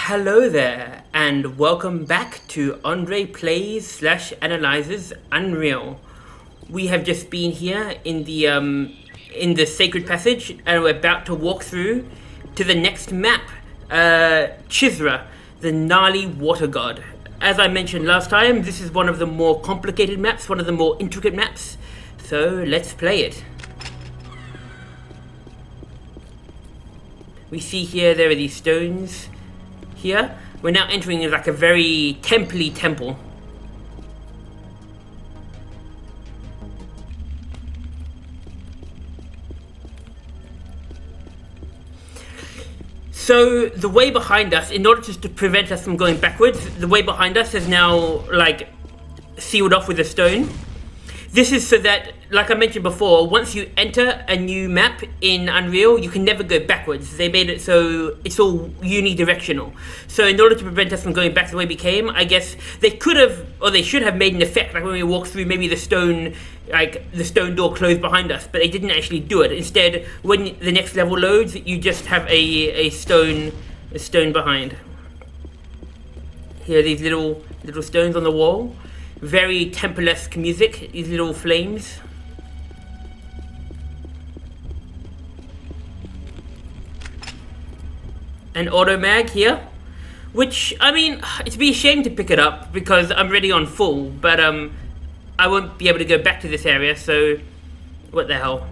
Hello there, and welcome back to André Plays / Analyses Unreal. We have just been here in the Sacred Passage, and we're about to walk through to the next map, Chizra, the Nali Water God. As I mentioned last time, this is one of the more complicated maps, one of the more intricate maps, so let's play it. We see here there are these stones. Here, we're now entering like a very temple-y temple. So the way behind us, in order just to prevent us from going backwards, the way behind us is now like sealed off with a stone. This is so that, like I mentioned before, once you enter a new map in Unreal, you can never go backwards. They made it so it's all unidirectional. So in order to prevent us from going back the way we came, I guess they could have, or they should have made an effect, like when we walked through, maybe the stone door closed behind us, but they didn't actually do it. Instead, when the next level loads, you just have a stone behind. Here are these little stones on the wall. Very temple-esque music, these little flames. An auto mag here, which, I mean, it'd be a shame to pick it up because I'm already on full, but I won't be able to go back to this area, so what the hell.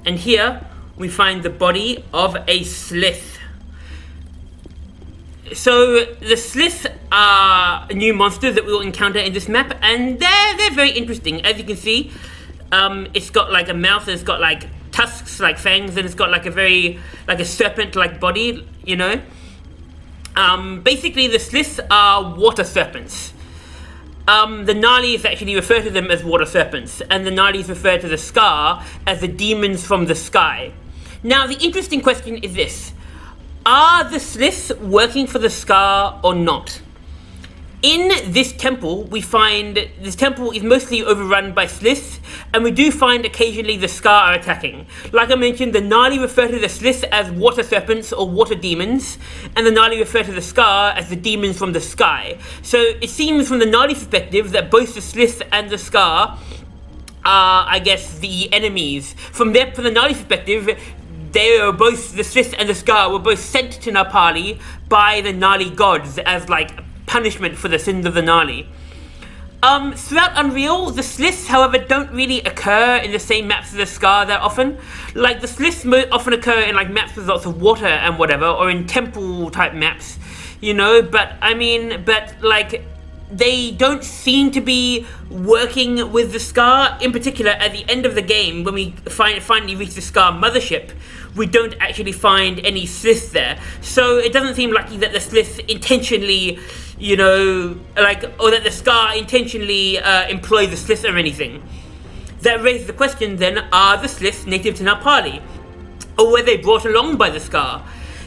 And here we find the body of a slith. So the sliths are new monsters that we will encounter in this map, and they're very interesting. As you can see, it's got like a mouth, and it's got like tusks, like fangs, and it's got like a serpent-like body, you know. Basically, the sliths are water serpents. The Nalis actually refer to them as water serpents, and the Nalis refer to the Scar as the demons from the sky. Now, the interesting question is this. Are the sliths working for the Scar or not? In this temple, we find this temple is mostly overrun by sliths, and we do find occasionally the Scar are attacking. Like I mentioned, the Nali refer to the sliths as water serpents or water demons, and the Nali refer to the Scar as the demons from the sky. So it seems from the Nali perspective that both the sliths and the Scar are, I guess, the enemies. From the Nali perspective, they were both, the slith and the Scar were both sent to Nepali by the Nali gods as like punishment for the sins of the Nali. Throughout Unreal, the sliths, however, don't really occur in the same maps as the Scar that often. Like the sliths often occur in like maps with lots of water and whatever, or in temple type maps, you know, but like they don't seem to be working with the Scar. In particular, at the end of the game, when we finally reach the Scar mothership, we don't actually find any sliths there. So it doesn't seem likely that the sliths intentionally, you know, or that the Scar intentionally employ the sliths or anything. That raises the question then, are the sliths native to Nepali? Or were they brought along by the Scar?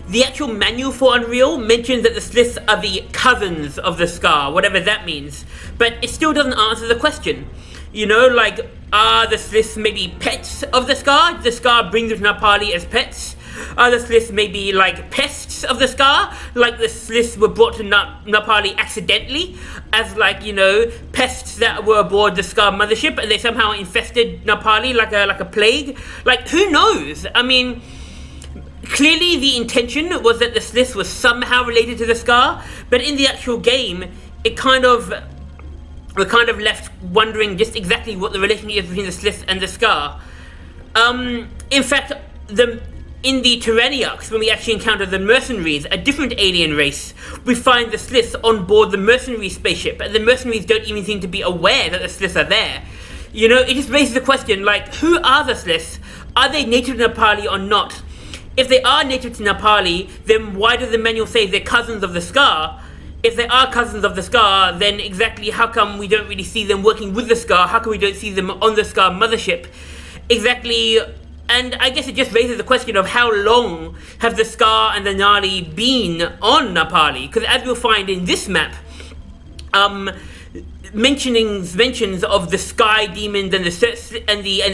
The actual manual for Unreal mentions that the sliths are the cousins of the Scar, whatever that means. But it still doesn't answer the question. You know, like, are the sliths maybe pets of the Scar? The Scar brings them to Nepali as pets? Are the sliths maybe like pests of the Scar? Like the sliths were brought to Nepali accidentally as like, you know, pests that were aboard the Scar mothership and they somehow infested Nepali like a plague? Like, who knows? I mean, clearly the intention was that the sliths was somehow related to the Scar, but in the actual game, we're kind of left wondering just exactly what the relationship is between the sliths and the Scar. In fact, in the Tyranniarchs, when we actually encounter the mercenaries, a different alien race, we find the sliths on board the mercenary spaceship, and the mercenaries don't even seem to be aware that the sliths are there. You know, it just raises the question, like, who are the sliths? Are they native to Nepali or not? If they are native to Nepali, then why does the manual say they're cousins of the Scar? If they are cousins of the Scar, then exactly how come we don't really see them working with the Scar? How come we don't see them on the Scar mothership? Exactly, and I guess it just raises the question of how long have the Scar and the Nali been on Nepali? Because as we'll find in this map, mentions of the sky demons and the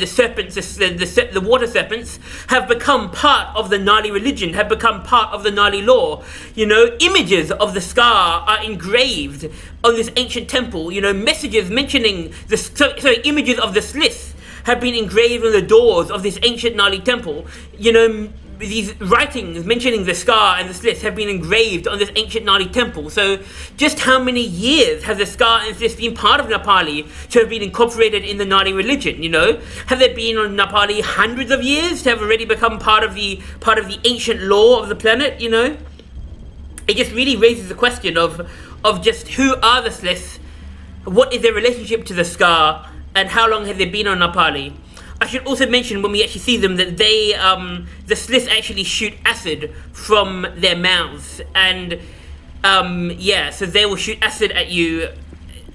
serpents, the water serpents, have become part of the Nali religion, have become part of the Nali lore. You know, images of the scar are engraved on this ancient temple. You know, messages mentioning images of the slith have been engraved on the doors of this ancient Nali temple. You know, these writings mentioning the scar and the slith have been engraved on this ancient Nali temple. So just how many years has the scar and slith been part of Nepali to have been incorporated in the Nali religion? You know, have they been on Nepali hundreds of years to have already become part of the ancient lore of the planet? You know, it just really raises the question of just who are the sliths, what is their relationship to the scar, and how long have they been on Nepali? I should also mention, when we actually see them, that they, the sliths actually shoot acid from their mouths, and so they will shoot acid at you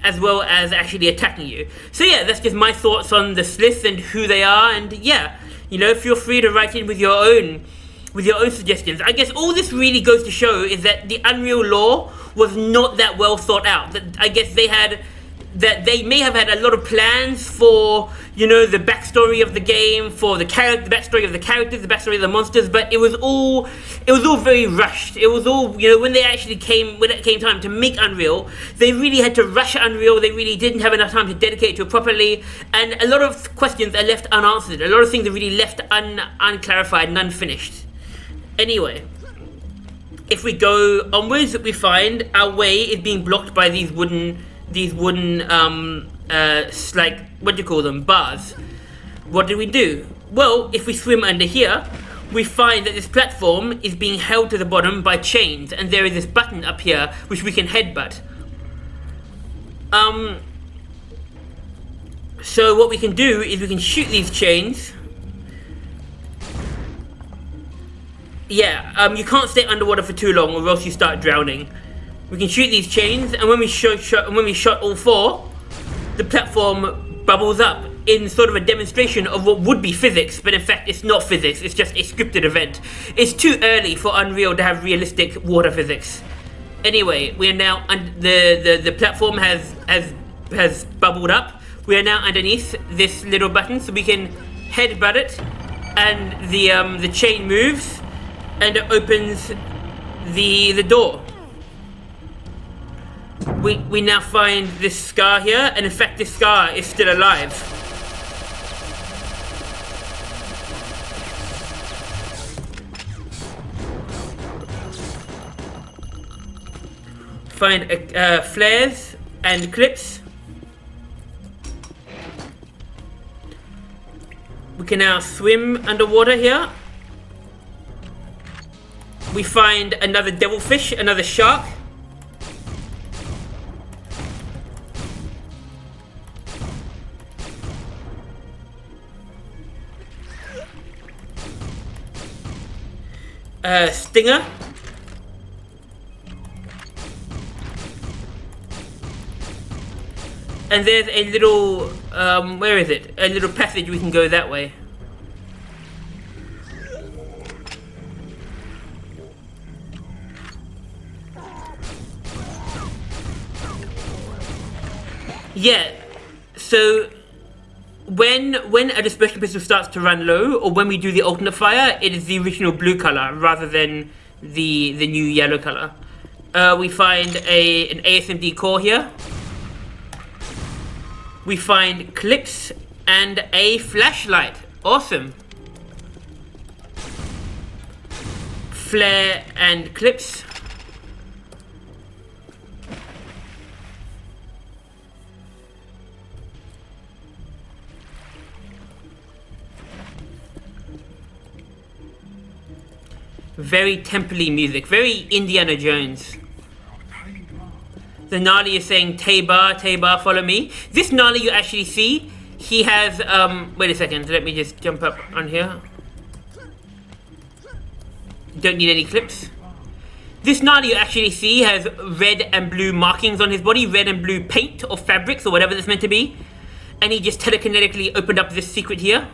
as well as actually attacking you. So yeah, that's just my thoughts on the sliths and who they are, and yeah, you know, feel free to write in with your own suggestions. I guess all this really goes to show is that the Unreal lore was not that well thought out. That I guess they may have had a lot of plans for, you know, the backstory of the game, for the backstory of the characters, the backstory of the monsters, but it was all very rushed. It was all, you know, when it came time to make Unreal, they really had to rush Unreal. They really didn't have enough time to dedicate to it properly, and a lot of questions are left unanswered. A lot of things are really left unclarified and unfinished. Anyway, if we go onwards, we find our way is being blocked by these wooden like, what do you call them, bars. What do we do? Well, if we swim under here, we find that this platform is being held to the bottom by chains, and there is this button up here which we can headbutt. So what we can do is we can shoot these chains. Yeah, you can't stay underwater for too long or else you start drowning. We can shoot these chains, and when we shot all four, the platform bubbles up in sort of a demonstration of what would be physics, but in fact it's not physics, it's just a scripted event. It's too early for Unreal to have realistic water physics. Anyway, we are now the platform has bubbled up. We are now underneath this little button, so we can headbutt it, and the chain moves, and it opens the door. We now find this scar here, and in fact this scar is still alive. Find flares and clips. We can now swim underwater here. We find another devilfish, another shark. Stinger. And there's a little, where is it? A little passage, we can go that way. Yeah, so when a dispersion pistol starts to run low, or when we do the alternate fire, it is the original blue color rather than the new yellow color. We find an ASMD core here. We find clips and a flashlight. Awesome. Flare and clips. Very temple-y music, very Indiana Jones. The Nali is saying, Taba, follow me. This Nali you actually see, he has, wait a second, let me just jump up on here. Don't need any clips. This Nali you actually see has red and blue markings on his body, red and blue paint or fabrics or whatever that's meant to be. And he just telekinetically opened up this secret here.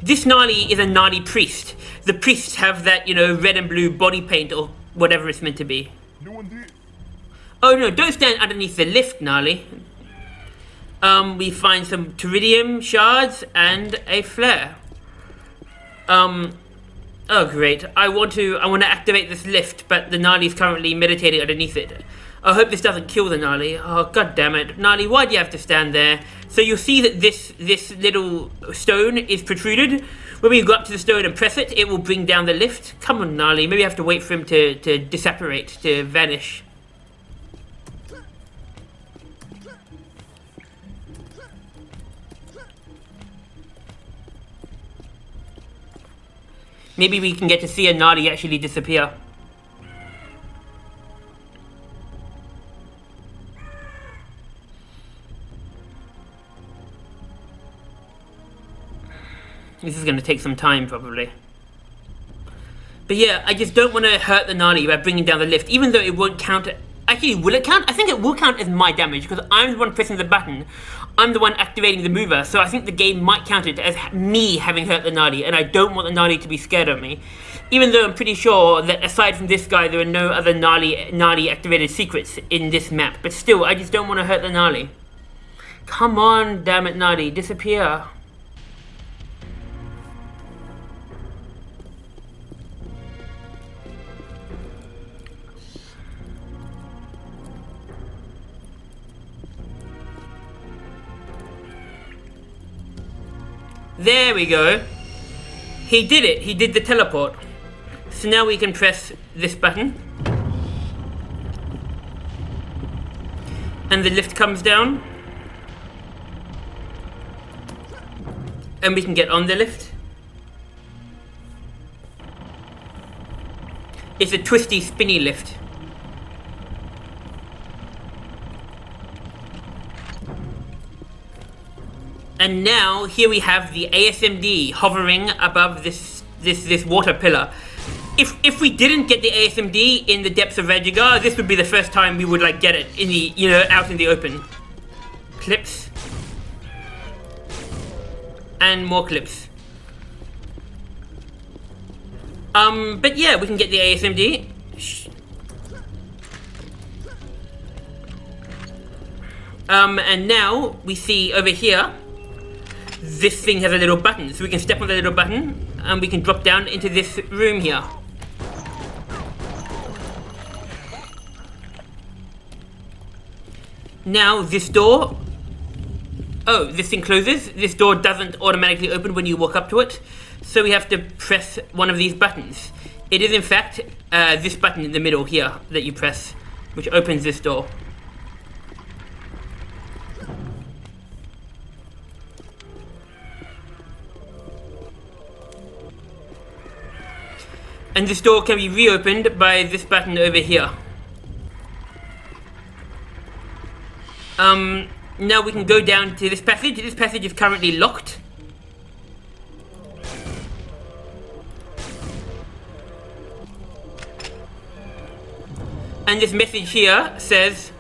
This Nali is a Nali priest. The priests have that, you know, red and blue body paint or whatever it's meant to be. Oh no, don't stand underneath the lift, Nali. We find some Teridium shards and a flare. Oh great, I want to activate this lift, but the Nali is currently meditating underneath it. I hope this doesn't kill the Nali. Oh god damn it. Nali, why do you have to stand there? So you'll see that this little stone is protruded. When we go up to the stone and press it, it will bring down the lift. Come on Nali, maybe I have to wait for him to disapparate, to vanish. Maybe we can get to see a Nali actually disappear. This is going to take some time, probably. But yeah, I just don't want to hurt the Nali by bringing down the lift, even though it won't count. Actually, will it count? I think it will count as my damage, because I'm the one pressing the button. I'm the one activating the mover, so I think the game might count it as me having hurt the Nali, and I don't want the Nali to be scared of me. Even though I'm pretty sure that aside from this guy, there are no other Nali activated secrets in this map. But still, I just don't want to hurt the Nali. Come on, damn it, Nali, disappear. There we go. He did it. He did the teleport. So now we can press this button. And the lift comes down. And we can get on the lift. It's a twisty, spinny lift. And now here we have the ASMD hovering above this water pillar. If we didn't get the ASMD in the depths of Regigar, this would be the first time we would like get it in the out in the open. Clips. And more clips. But yeah, we can get the ASMD. And now we see over here, this thing has a little button, so we can step on the little button and we can drop down into this room here. Now this door, oh, this thing closes. This door doesn't automatically open when you walk up to it, so we have to press one of these buttons. It is in fact this button in the middle here that you press, which opens this door. And this door can be reopened by this button over here. Now we can go down to this passage. This passage is currently locked. And this message here says,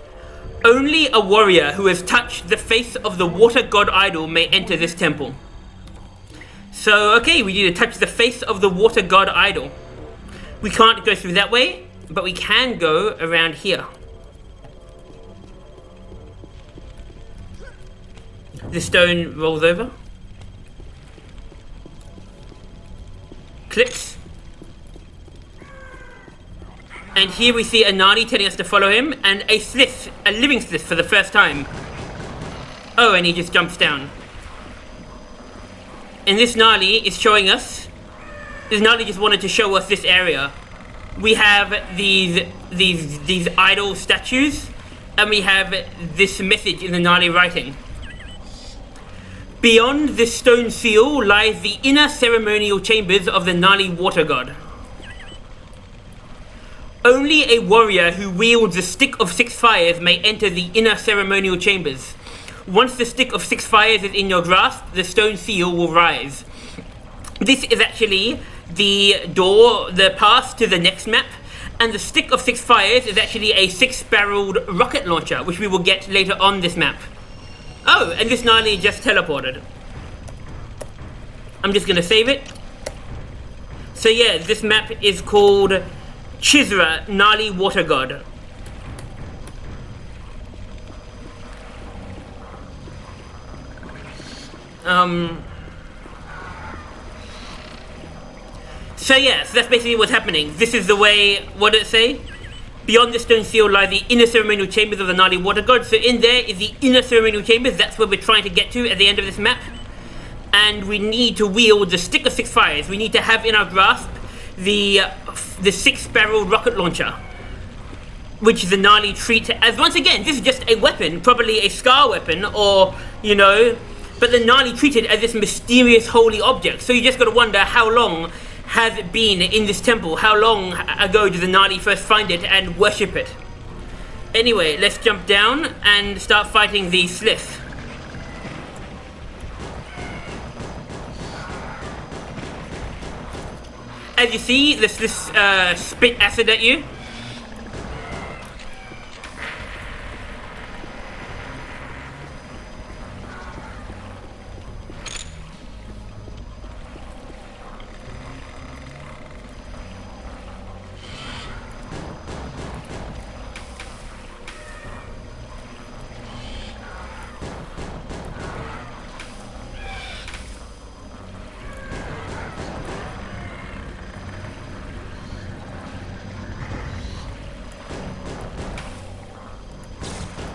only a warrior who has touched the face of the water god idol may enter this temple. So, okay, we need to touch the face of the water god idol. We can't go through that way, but we can go around here. The stone rolls over. Clips. And here we see a Nali telling us to follow him, and a Slith, a living Slith for the first time. Oh, and he just jumps down. And this Nali is showing us, this Nali just wanted to show us this area. We have these idol statues, and we have this message in the Nali writing. Beyond this stone seal lies the inner ceremonial chambers of the Nali water god. Only a warrior who wields the stick of six fires may enter the inner ceremonial chambers. Once the stick of six fires is in your grasp, the stone seal will rise. This is actually the door, the path to the next map, and the stick of six fires is actually a six-barreled rocket launcher, which we will get later on this map. Oh, and this Nali just teleported. I'm just gonna save it. So yeah, this map is called Chizra, Nali Water God. So yeah, so that's basically what's happening. This is the way, what did it say? Beyond the stone seal lie the inner ceremonial chambers of the Nali water god. So in there is the inner ceremonial chambers. That's where we're trying to get to at the end of this map. And we need to wield the stick of 6 fires. We need to have in our grasp the 6-barreled rocket launcher, which the Nali treat as, once again, this is just a weapon, probably a Scar weapon, or, you know, but the Nali treat it as this mysterious holy object. So you just got to wonder, how long has it been in this temple? How long ago did the Nali first find it and worship it? Anyway, let's jump down and start fighting the slith. As you see, the slith spit acid at you.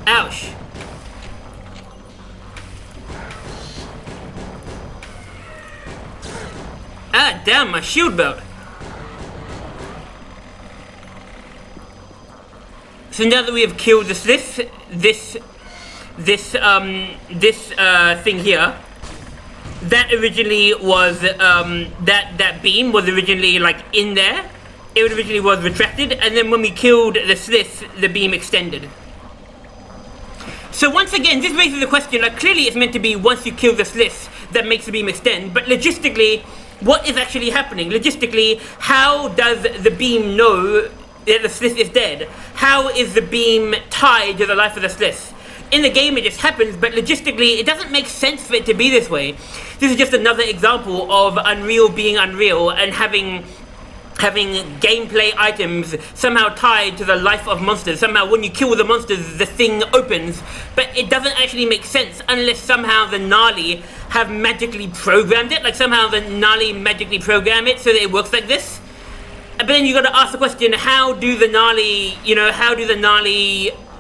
Ouch. Ah, damn, my shield belt. So now that we have killed this thing here, that originally was, that beam was originally like in there. It originally was retracted, and then when we killed the slith, the beam extended. So once again, this raises the question, like clearly it's meant to be once you kill the slith that makes the beam extend, but logistically, what is actually happening? Logistically, how does the beam know that the slith is dead? How is the beam tied to the life of the slith? In the game it just happens, but logistically it doesn't make sense for it to be this way. This is just another example of Unreal being Unreal and having gameplay items somehow tied to the life of monsters. Somehow when you kill the monsters, the thing opens, but it doesn't actually make sense unless somehow the Nali have magically programmed it, like somehow the Nali magically program it so that it works like this. But then you got to ask the question, how do the Nali,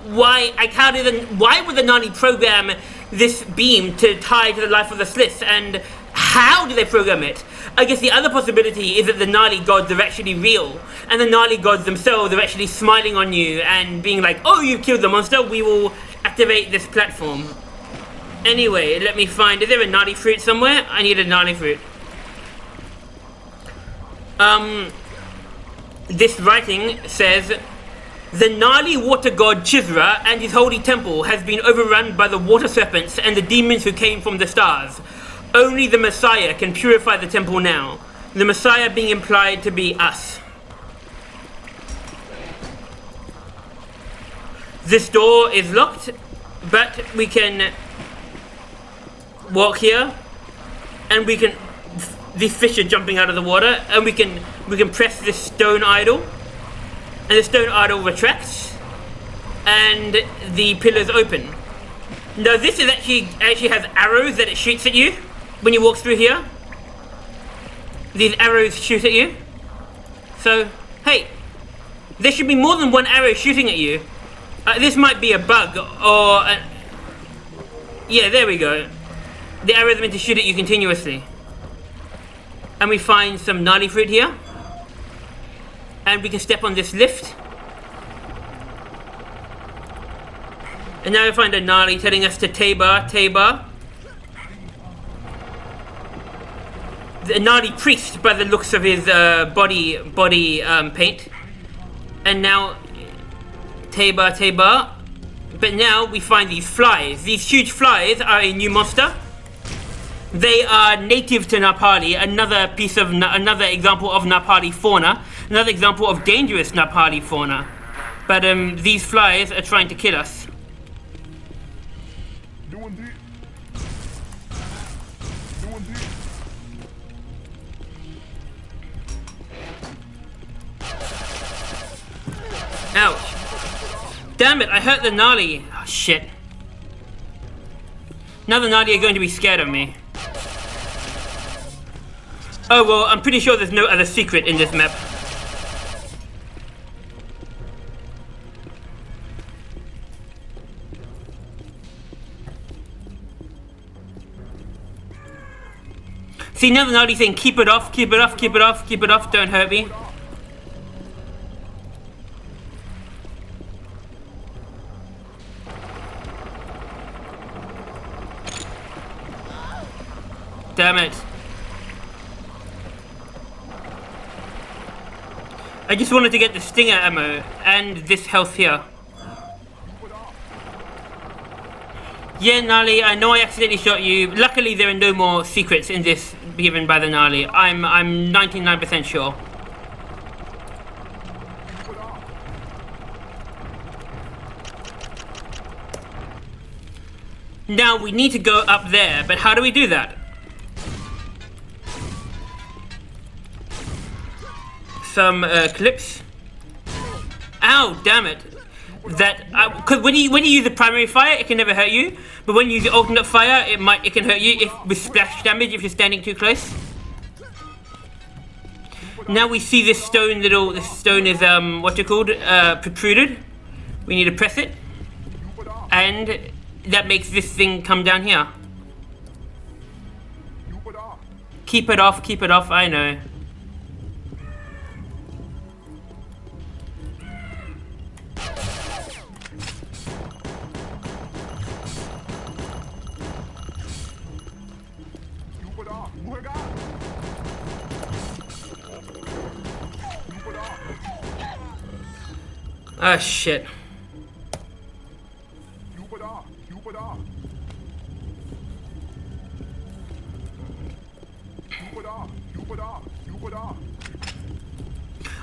why would the Nali program this beam to tie to the life of the slith, and how do they program it? I guess the other possibility is that the Nali gods are actually real, and the Nali gods themselves are actually smiling on you and being like, oh, you've killed the monster, we will activate this platform. Anyway, let me find, is there a Nali fruit somewhere? I need a Nali fruit. This writing says, the Nali water god Chizra and his holy temple has been overrun by the water serpents and the demons who came from the stars. Only the Messiah can purify the temple now. The Messiah being implied to be us. This door is locked, but we can walk here, and we can. These fish are jumping out of the water, and we can press this stone idol, and the stone idol retracts, and the pillars open. Now this is actually has arrows that it shoots at you. When you walk through here, these arrows shoot at you. So, hey, there should be more than one arrow shooting at you. This might be a bug, or... yeah, there we go. The arrows are meant to shoot at you continuously. And we find some Nali fruit here. And we can step on this lift. And now we find a Nali telling us to Tabor. The Nali priest, by the looks of his body paint. And now Tabor. But now we find these flies. These huge flies are a new monster. They are native to Nepali. Another example of Nepali fauna. Another example of dangerous Nepali fauna. But these flies are trying to kill us. Ouch. Damn it, I hurt the Nali. Oh, shit. Now the Nali are going to be scared of me. Oh well, I'm pretty sure there's no other secret in this map. See, now the Nali saying, keep it off, keep it off, keep it off, keep it off, don't hurt me. Damn it. I just wanted to get the stinger ammo and this health here. Yeah, Nali, I know I accidentally shot you. Luckily, there are no more secrets in this given by the Nali. I'm 99% sure. Now, we need to go up there, but how do we do that? Some clips. Ow, damn it. That because when you use the primary fire, it can never hurt you, but when you use the alternate fire, it can hurt you if with splash damage if you're standing too close. Now we see this stone this stone is what's it called, protruded. We need to press it, and that makes this thing come down here. Keep it off, I know. Ah, shit.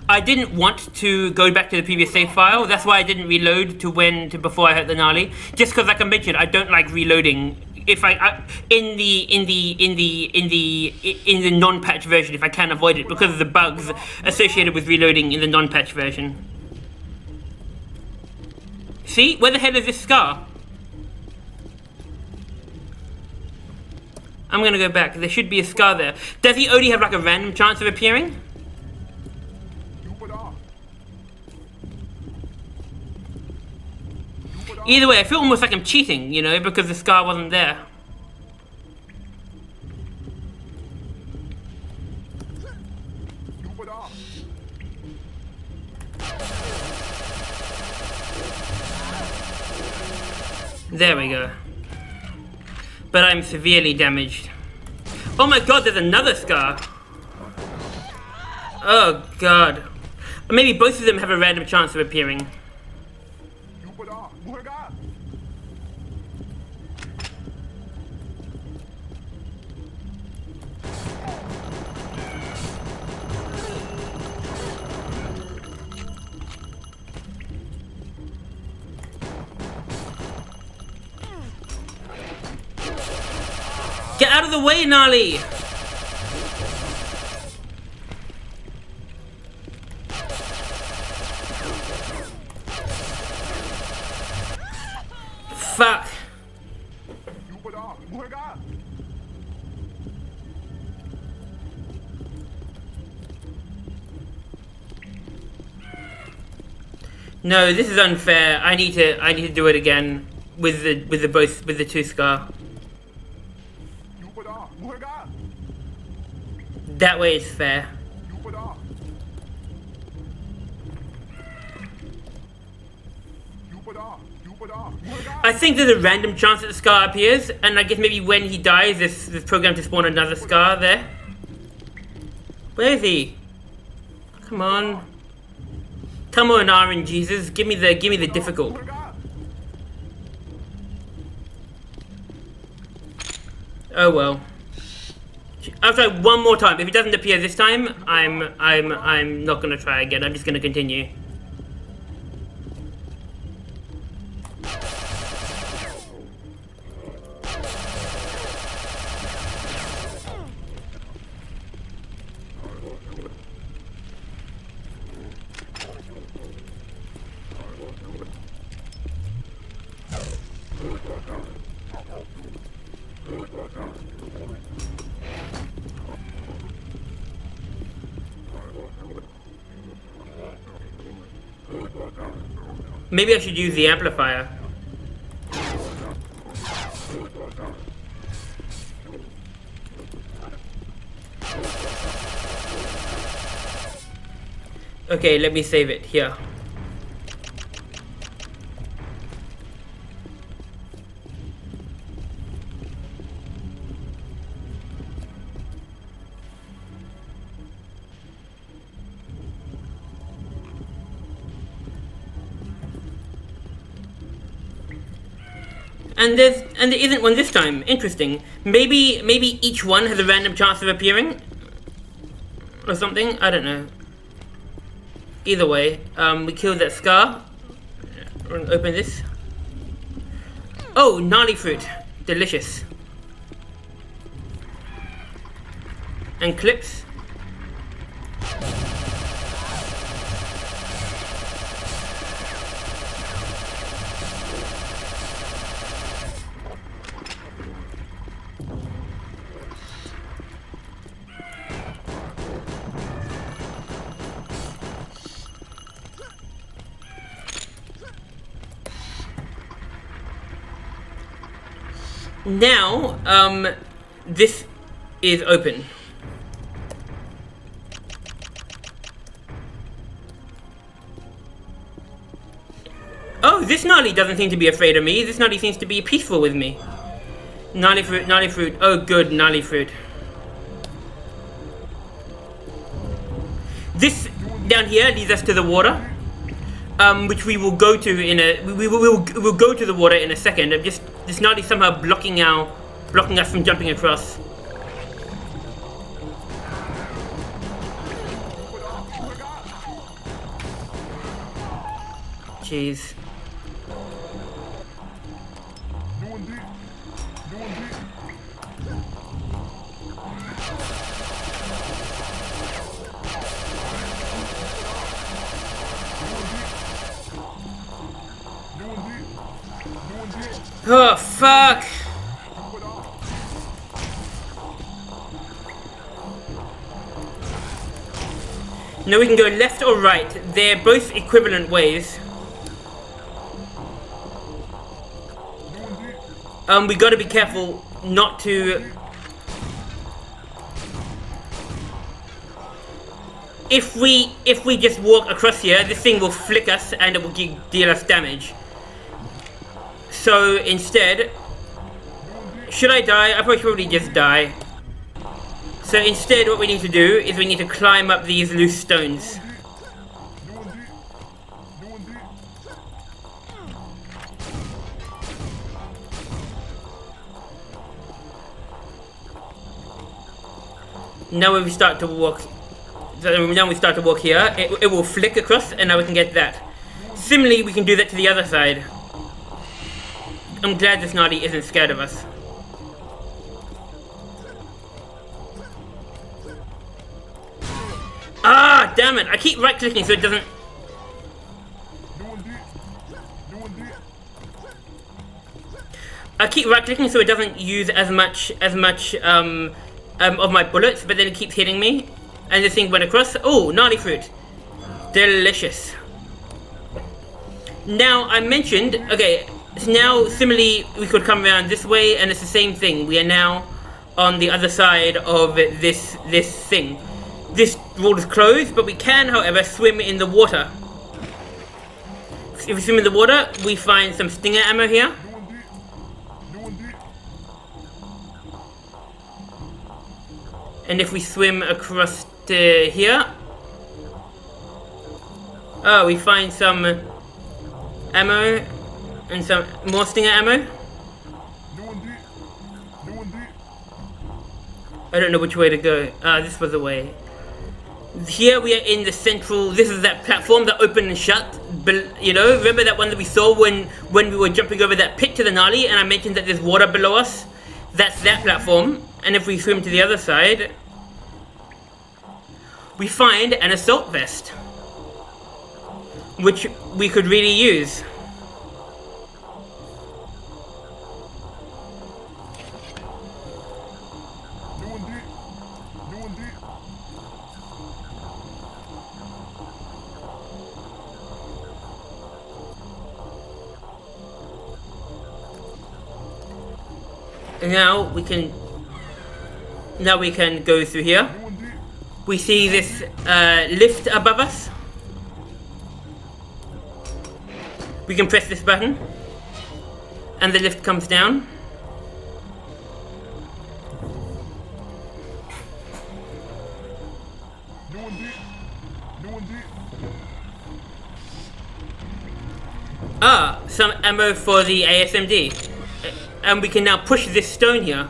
I didn't want to go back to the previous save file. That's why I didn't reload to before I hit the Nali. Just because, like I mentioned, I don't like reloading. If in the non-patch version, if I can avoid it, because of the bugs associated with reloading in the non-patch version. See, where the hell is this scar? I'm gonna go back. There should be a scar there. Does he only have like a random chance of appearing? Either way, I feel almost like I'm cheating, you know, because the scar wasn't there. There we go. But I'm severely damaged. Oh my god, there's another scar! Oh god. Maybe both of them have a random chance of appearing. Get out of the way, Nali! Fuck. No, this is unfair. I need to do it again with the two scar. That way is fair. I think there's a random chance that the scar appears, and I guess maybe when he dies, this program to spawn another scar there. Where is he? Come on. Come on, RNGesus, give me the difficult. Oh well. I'll try one more time. If it doesn't appear this time, I'm not gonna try again. I'm just gonna continue. Maybe I should use the amplifier. Okay, let me save it here. And there isn't one this time. Interesting. Maybe each one has a random chance of appearing, or something. I don't know. Either way, we killed that scar. Open this. Oh, Nali fruit, delicious. And clips. Now, this is open. Oh, this Nali doesn't seem to be afraid of me. This Nali seems to be peaceful with me. Nali fruit, Nali fruit. Oh, good, Nali fruit. This down here leads us to the water. Which we will go to in a we'll go to the water in a second. Just this Nali somehow blocking us from jumping across. Jeez. Oh, fuck! Now we can go left or right. They're both equivalent ways. We gotta be careful not to... If we just walk across here, this thing will flick us and it will deal us damage. So instead, should I die? I probably just die. So instead what we need to do is we need to climb up these loose stones. Now when we start to walk, here, it will flick across and now we can get that. Similarly, we can do that to the other side. I'm glad this Nali isn't scared of us. Ah, damn it! I keep right-clicking so it doesn't... I keep right-clicking so it doesn't use as much of my bullets, but then it keeps hitting me. And this thing went across. Oh, Nali fruit. Delicious. Now, I mentioned... Okay, so now, similarly, we could come around this way, and it's the same thing. We are now on the other side of this thing. This road is closed, but we can, however, swim in the water. If we swim in the water, we find some stinger ammo here. And if we swim across to here, oh, we find some ammo and some more stinger ammo. I don't know which way to go. This was the way. Here we are in the central, this is that platform that opened and shut. You know, remember that one that we saw when we were jumping over that pit to the Nali, and I mentioned that there's water below us? That's that platform. And if we swim to the other side, we find an assault vest, which we could really use. And now we can go through here. We see this lift above us. We can press this button and the lift comes down. Ah, some ammo for the ASMD. And we can now push this stone here.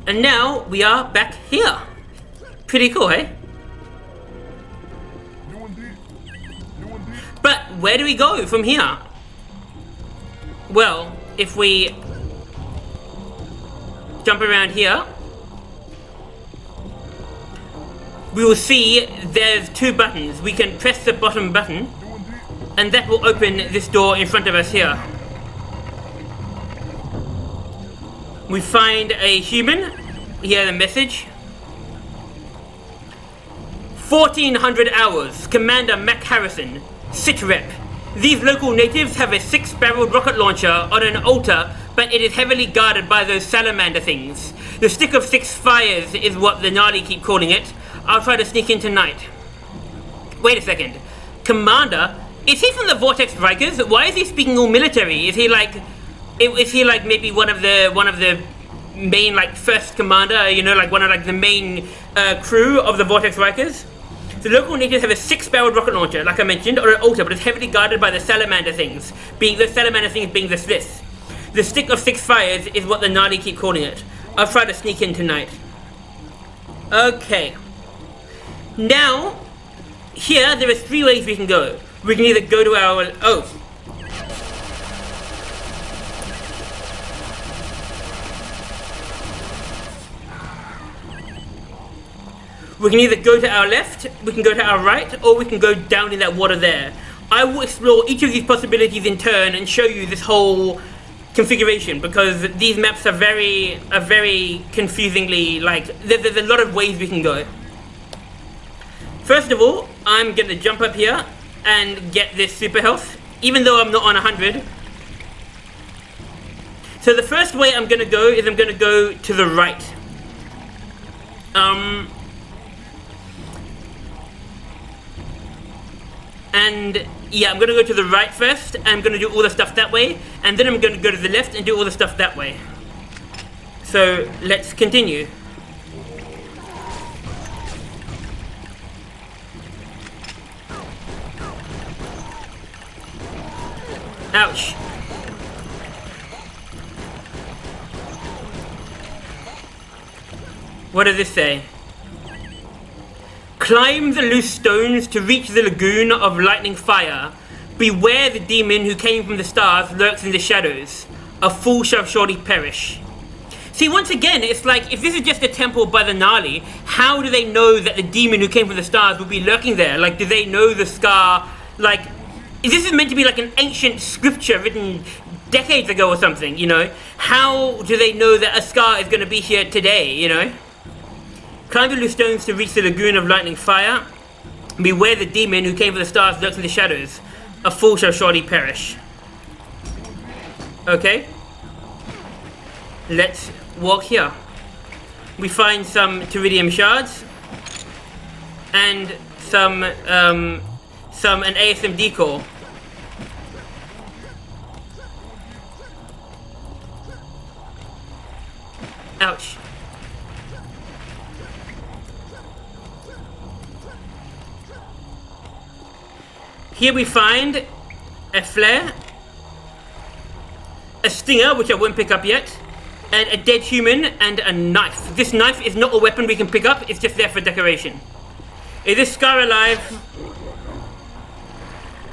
And now we are back here. Pretty cool, eh? But where do we go from here? Well, if we jump around here, we will see there's two buttons. We can press the bottom button and that will open this door in front of us here. We find a human. Here the message. 1400 hours. Commander Mac Harrison. Sitrep. These local natives have a 6-barreled rocket launcher on an altar, but it is heavily guarded by those salamander things. The Stick of 6 Fires is what the Nali keep calling it. I'll try to sneak in tonight. Wait a second. Commander? Is he from the Vortex Rikers? Why is he speaking all military? Is he like maybe one of the main like first commander? You know, like one of like the main crew of the Vortex Rikers? The local natives have a 6-barreled rocket launcher, like I mentioned, on an altar, but it's heavily guarded by the salamander things. Being the salamander things being the slits. The Stick of 6 Fires is what the Nali keep calling it. I'll try to sneak in tonight. Okay. Now, here there are 3 ways we can go. We can either go to our... Oh. We can either go to our left, we can go to our right, or we can go down in that water there. I will explore each of these possibilities in turn and show you this whole configuration, because these maps are very confusingly, like, there's a lot of ways we can go. First of all, I'm going to jump up here and get this super health, even though I'm not on 100. So the first way I'm going to go is I'm going to go to the right. And yeah, I'm going to go to the right first, and I'm going to do all the stuff that way, and then I'm going to go to the left and do all the stuff that way. So let's continue. Ouch. What does this say? Climb the loose stones to reach the lagoon of lightning fire. Beware the demon who came from the stars lurks in the shadows. A fool shall surely perish. See, once again, it's like, if this is just a temple by the Nali, how do they know that the demon who came from the stars will be lurking there? Like, do they know the scar? Like, this is meant to be like an ancient scripture written decades ago or something, you know? How do they know that a scar is going to be here today, you know? Climb the loose stones to reach the lagoon of lightning fire. Beware the demon who came from the stars lurks in the shadows. A fool shall surely perish. Okay. Let's walk here. We find some Teridium shards and an ASMD core. Ouch. Here we find a flare, a stinger, which I won't pick up yet, and a dead human, and a knife. This knife is not a weapon we can pick up, it's just there for decoration. Is this scar alive?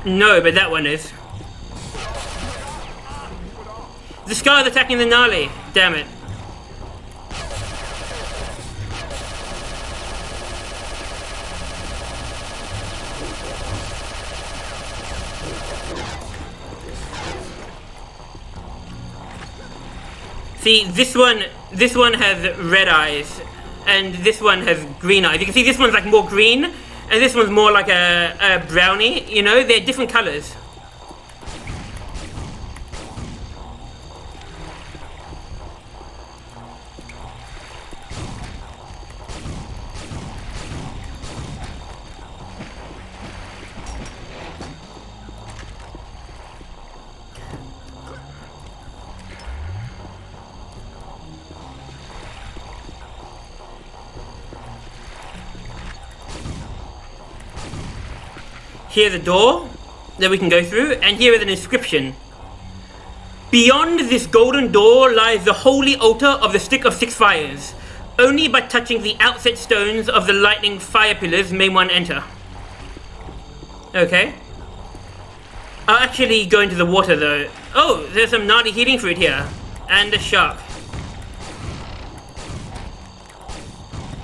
No, but that one is. The scar is attacking the Nali, damn it. See, this one has red eyes, and this one has green eyes. You can see this one's like more green, and this one's more like a brownie, you know? They're different colors. Here's a door that we can go through, and here is an inscription. Beyond this golden door lies the holy altar of the Stick of Six Fires. Only by touching the outset stones of the lightning fire pillars may one enter. Okay. I'll actually go into the water though. Oh, there's some Nali healing fruit here. And a shark.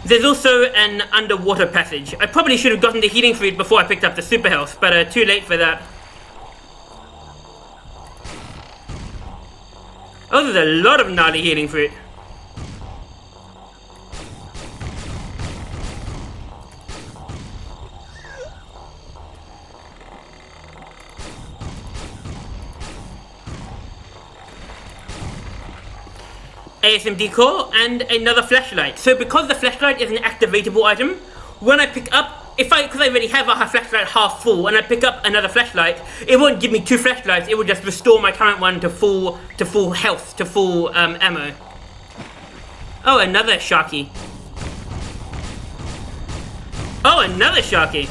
There's also an underwater passage. I probably should have gotten the healing fruit before I picked up the super health, but too late for that. Oh, there's a lot of Nali healing fruit. ASMD core and another flashlight. So because the flashlight is an activatable item, when I pick up, because I already have a flashlight half full, and I pick up another flashlight, it won't give me two flashlights. It will just restore my current one to full health, to full ammo. Oh, another sharky. Oh, another sharky.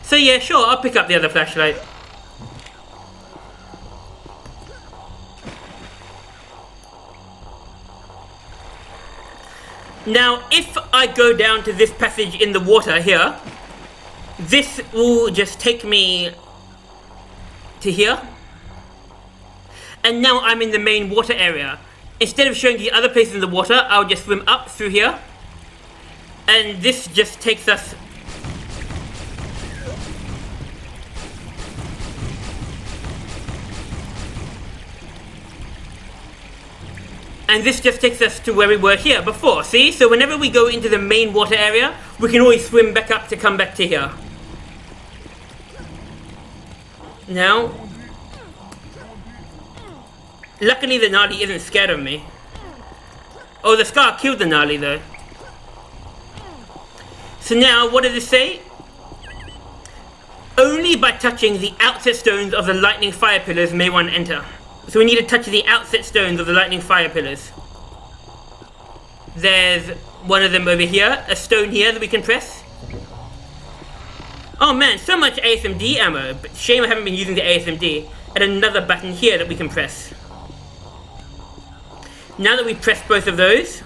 So yeah, sure, I'll pick up the other flashlight. Now, if I go down to this passage in the water here, this will just take me to here. And now I'm in the main water area. Instead of showing the other places in the water, I'll just swim up through here. And this just takes us... And this just takes us to where we were here before, see? So whenever we go into the main water area, we can always swim back up to come back to here. Now, luckily the Nali isn't scared of me. Oh, the Scar killed the Nali though. So now, what does it say? Only by touching the outset stones of the lightning fire pillars may one enter. So we need to touch the outset stones of the lightning fire pillars. There's one of them over here, a stone here that we can press. Oh man, so much ASMD ammo, but shame I haven't been using the ASMD. And another button here that we can press. Now that we've pressed both of those,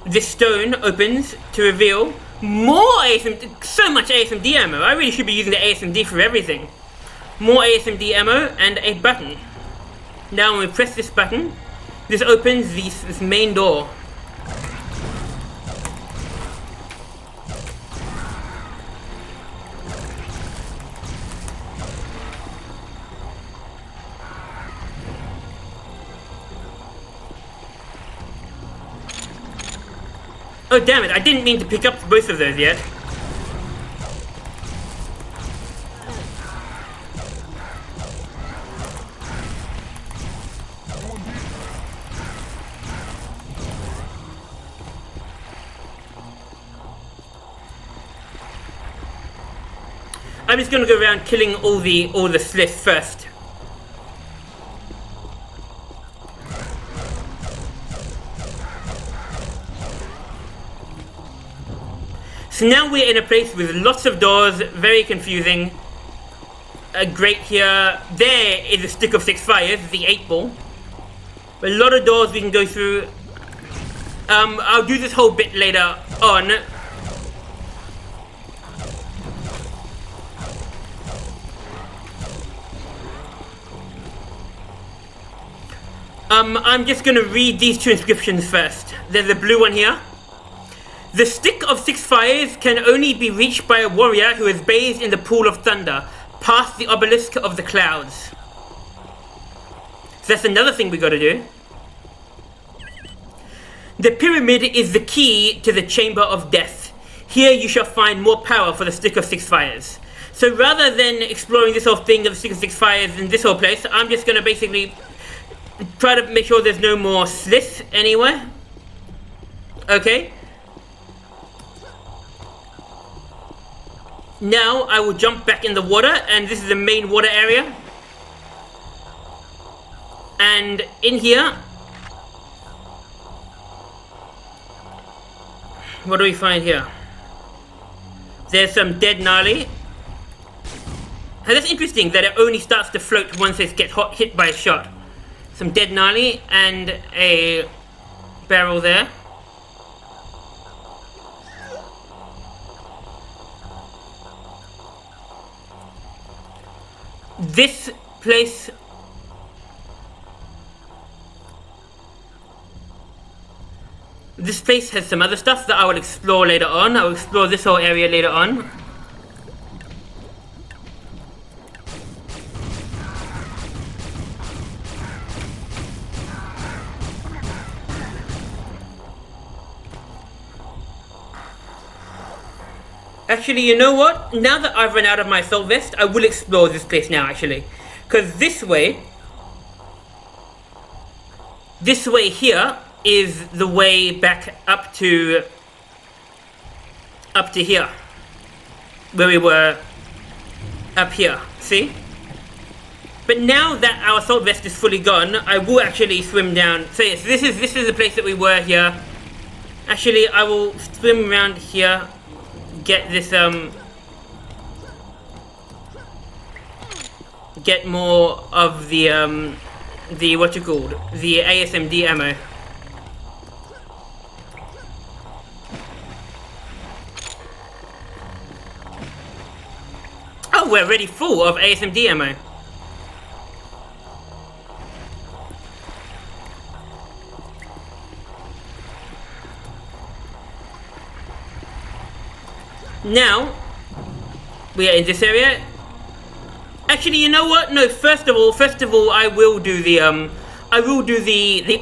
this stone opens to reveal more ASMD, so much ASMD ammo. I really should be using the ASMD for everything. More ASMD ammo and a button. Now when we press this button, this opens this main door. Oh damn it, I didn't mean to pick up both of those yet. I'm just gonna go around killing all the sliths first. So now we're in a place with lots of doors, very confusing. A grate here. There is a Stick of Six Fires, the 8-ball. A lot of doors we can go through. I'll do this whole bit later on. I'm just gonna read these two inscriptions first. There's a blue one here. The Stick of Six Fires can only be reached by a warrior who is bathed in the pool of thunder, past the obelisk of the clouds. So that's another thing we gotta do. The pyramid is the key to the chamber of death. Here you shall find more power for the Stick of Six Fires. So rather than exploring this whole thing of the Stick of Six Fires in this whole place, I'm just gonna basically try to make sure there's no more sliths anywhere. Okay. Now I will jump back in the water, and this is the main water area. And in here, what do we find here? There's some dead Nali. And that's interesting that it only starts to float once it gets hit by a shot. Some dead Nali and a barrel there. This place... This place has some other stuff that I will explore later on. I will explore this whole area later on. Actually, you know what? Now that I've run out of my assault vest, I will explore this place now, actually. Because this way here is the way back up to here. Where we were up here, see? But now that our assault vest is fully gone, I will actually swim down. So yes, this is the place that we were here. Actually, I will swim around here. Get this get more of the what you called, the ASMD ammo. Oh, we're already full of ASMD ammo. Now, we are in this area. Actually, you know what? No, first of all, I will do the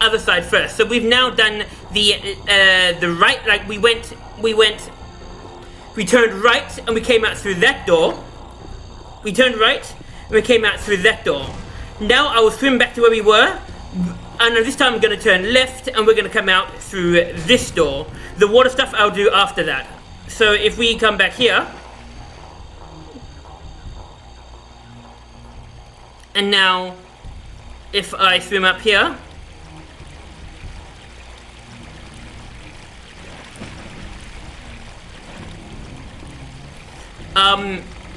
other side first. So we've now done the right, like we turned right and we came out through that door. We turned right and we came out through that door. Now I will swim back to where we were, and this time I'm going to turn left and we're going to come out through this door. The water stuff I'll do after that. So if we come back here, and now if I swim up here,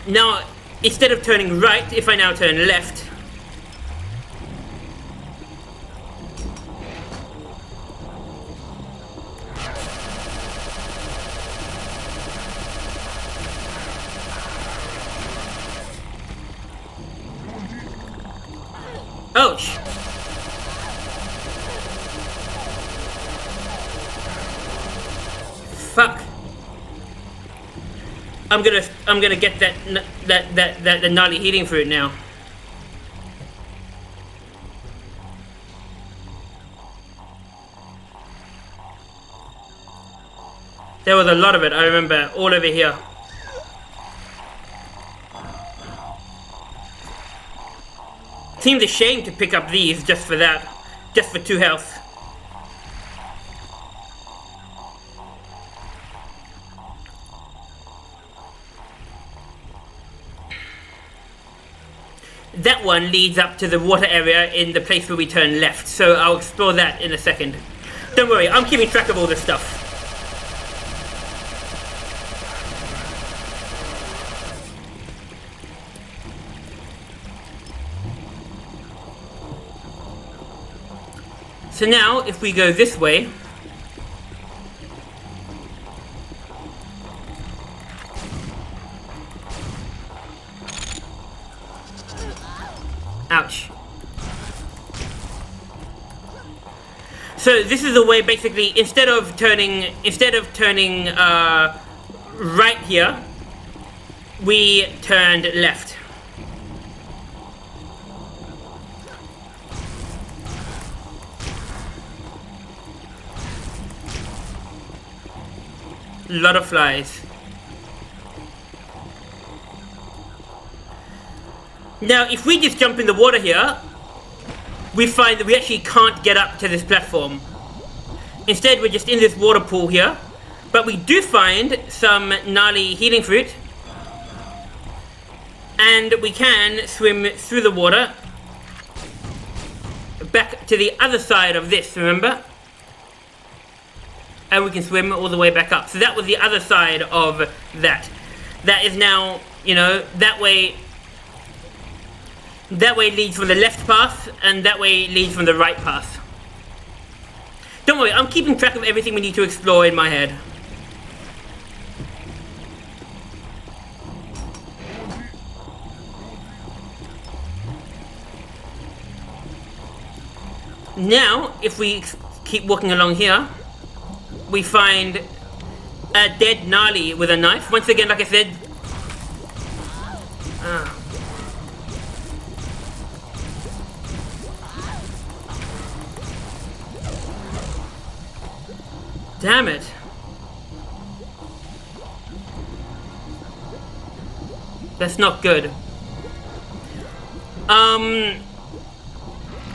now instead of turning right, if I now turn left, ouch! Fuck! I'm gonna get that the Nali healing fruit now. There was a lot of it, I remember, all over here. Seems a shame to pick up these just for that, just for 2 health. That one leads up to the water area in the place where we turn left, so I'll explore that in a second. Don't worry, I'm keeping track of all this stuff. So now, if we go this way, ouch. So this is the way, basically, instead of turning right here, we turned left. Lot of flies. Now, if we just jump in the water here, we find that we actually can't get up to this platform. Instead, we're just in this water pool here. But we do find some Nali healing fruit. And we can swim through the water back to the other side of this, remember? And we can swim all the way back up. So that was the other side of that. That is now, you know, that way leads from the left path, and that way leads from the right path. Don't worry, I'm keeping track of everything we need to explore in my head. Now, if we keep walking along here, we find a dead Nali with a knife. Once again, like I said... Damn it. That's not good.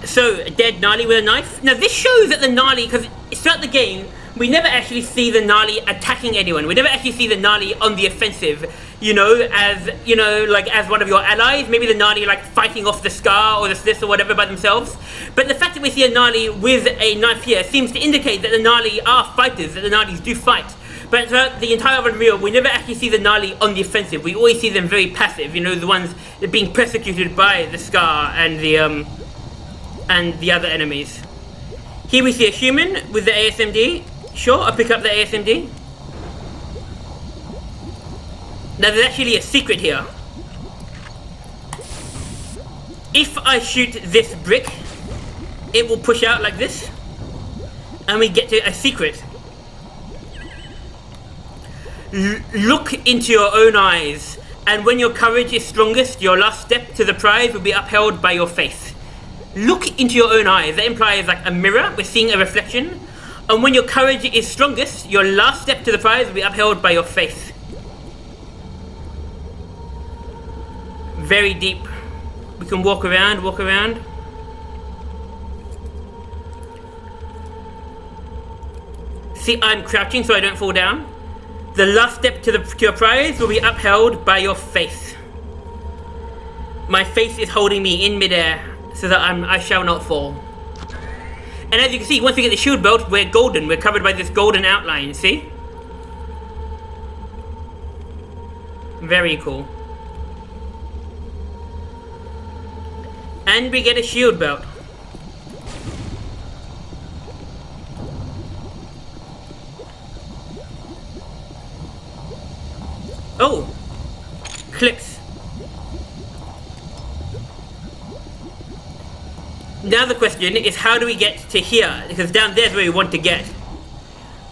So, a dead Nali with a knife. Now this shows that the Nali, because throughout the game, we never actually see the Nali attacking anyone. We never actually see the Nali on the offensive, you know, like as one of your allies. Maybe the Nali like fighting off the Scar or the Slith or whatever by themselves. But the fact that we see a Nali with a knife here seems to indicate that the Nali are fighters, that the Nalis do fight. But throughout the entire Unreal, we never actually see the Nali on the offensive. We always see them very passive, you know, the ones that are being persecuted by the Scar and the other enemies. Here we see a human with the ASMD. Sure, I'll pick up the ASMD. Now there's actually a secret here. If I shoot this brick, it will push out like this, and we get to a secret. Look into your own eyes, and when your courage is strongest, your last step to the prize will be upheld by your faith. Look into your own eyes. That implies like a mirror. We're seeing a reflection. And when your courage is strongest, your last step to the prize will be upheld by your faith. Very deep. We can walk around, See, I'm crouching so I don't fall down. The last step to your prize will be upheld by your faith. My faith is holding me in midair so that I shall not fall. And as you can see, once we get the shield belt, we're golden. We're covered by this golden outline, see? Very cool. And we get a shield belt. Oh! Clips. Now the question is, how do we get to here? Because down there's where we want to get.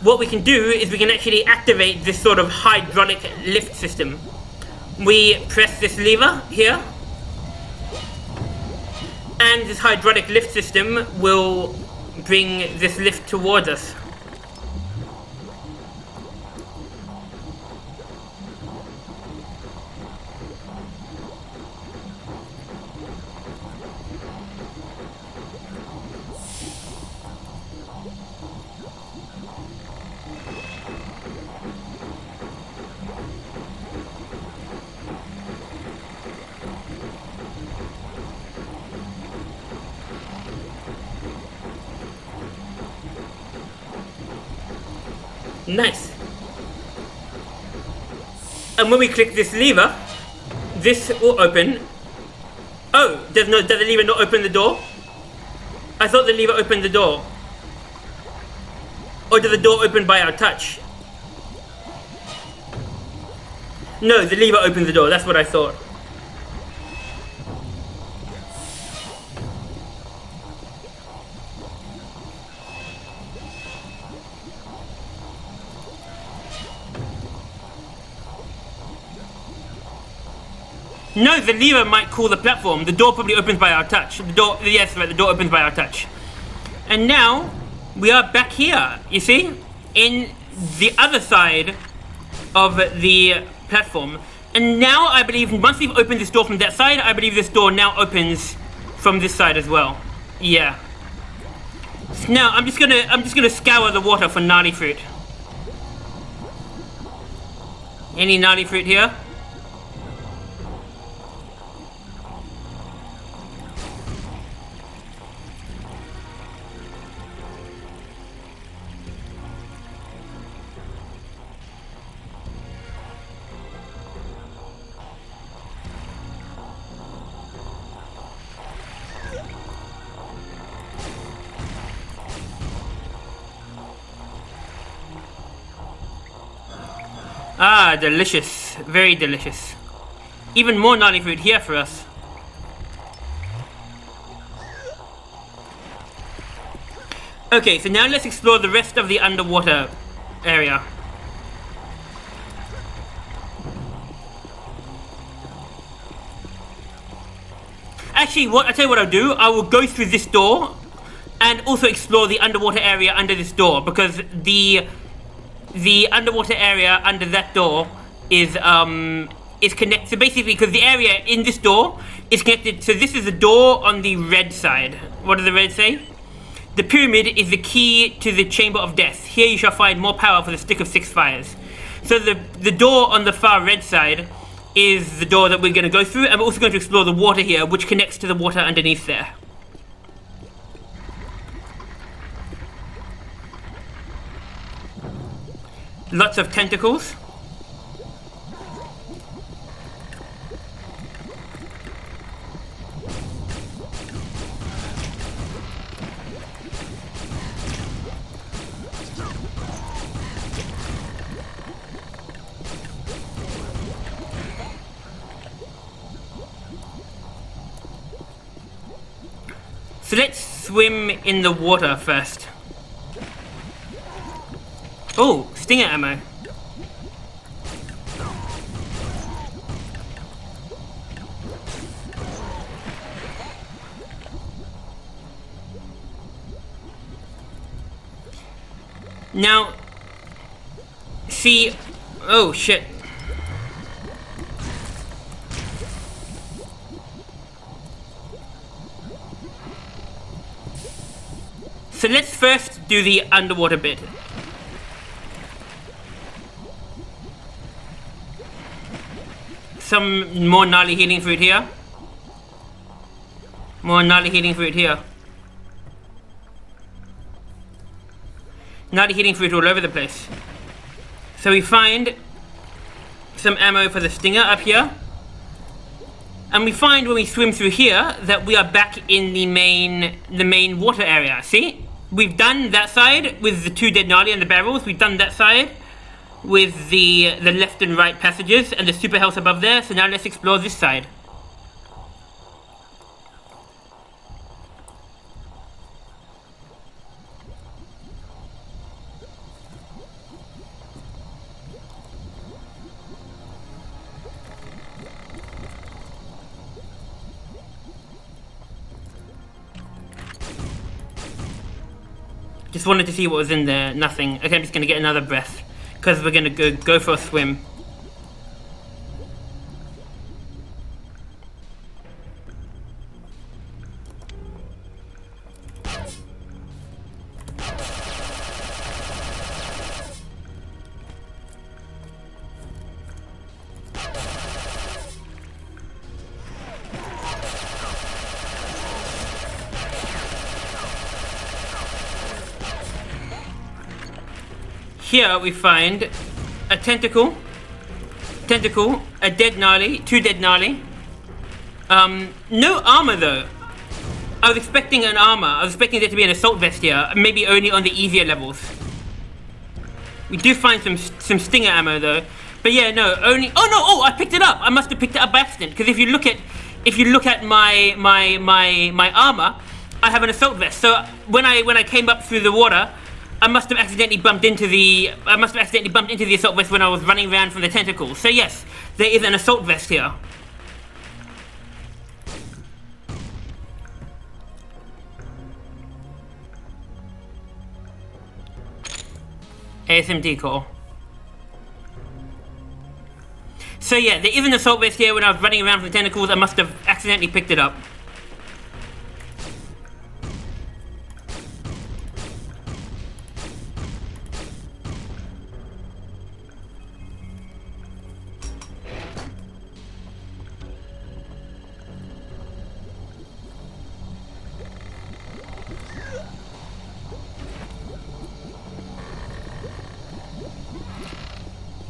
What we can do is we can actually activate this sort of hydraulic lift system. We press this lever here, and this hydraulic lift system will bring this lift towards us. Nice. And when we click this lever, this will open. Oh, does the lever not open the door? I thought the lever opened the door. Or did the door open by our touch? No, the lever opened the door, that's what I thought. No, the lever might cool the platform. The door probably opens by our touch. The door, yes, right, the door opens by our touch. And now, we are back here, you see? In the other side of the platform. And now, I believe, once we've opened this door from that side, I believe this door now opens from this side as well. Yeah. So now, I'm just gonna scour the water for Nali fruit. Any Nali fruit here? Ah, delicious. Very delicious. Even more Nali fruit here for us. Okay, so now let's explore the rest of the underwater area. Actually, I tell you what I'll do. I will go through this door and also explore the underwater area under this door, because the underwater area under that door is connected. So basically, because the area in this door is connected. So this is the door on the red side. What does the red say? The pyramid is the key to the chamber of death. Here you shall find more power for the stick of 6 fires. So the door on the far red side is the door that we're going to go through, and we're also going to explore the water here, which connects to the water underneath there. Lots of tentacles. So let's swim in the water first. Oh, stinger ammo. Now, see, oh shit. So let's first do the underwater bit. Some more Nali healing fruit here. More Nali healing fruit here. Nali healing fruit all over the place. So we find some ammo for the stinger up here. And we find when we swim through here that we are back in the main water area. See? We've done that side with the 2 dead Nali and the barrels. We've done that side with the left and right passages and the super health above there. So now let's explore this side. Just wanted to see what was in there. Nothing. Okay, I'm just going to get another breath, because we're going to go for a swim. Here we find a tentacle, a dead Nali, 2 dead Nali. No armor though. I was expecting an armor. I was expecting there to be an assault vest here, maybe only on the easier levels. We do find some stinger ammo though. But yeah, no, only. Oh no! Oh, I picked it up. I must have picked it up by accident, because if you look at my armor, I have an assault vest. So when I came up through the water, I must have accidentally bumped into the assault vest when I was running around from the tentacles. So yes, there is an assault vest here. ASMD core. So yeah, there is an assault vest here. When I was running around from the tentacles, I must have accidentally picked it up.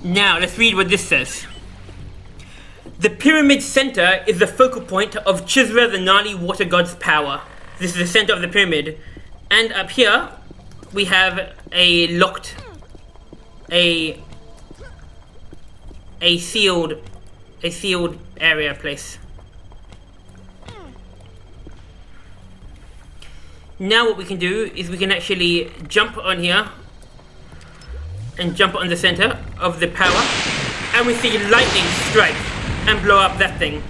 Now, let's read what this says. The pyramid center is the focal point of Chizra, the Nali water god's power. This is the center of the pyramid. And up here, we have a locked a sealed area place. Now what we can do is we can actually jump on here and jump on the center of the power, and we see lightning strike and blow up that thing.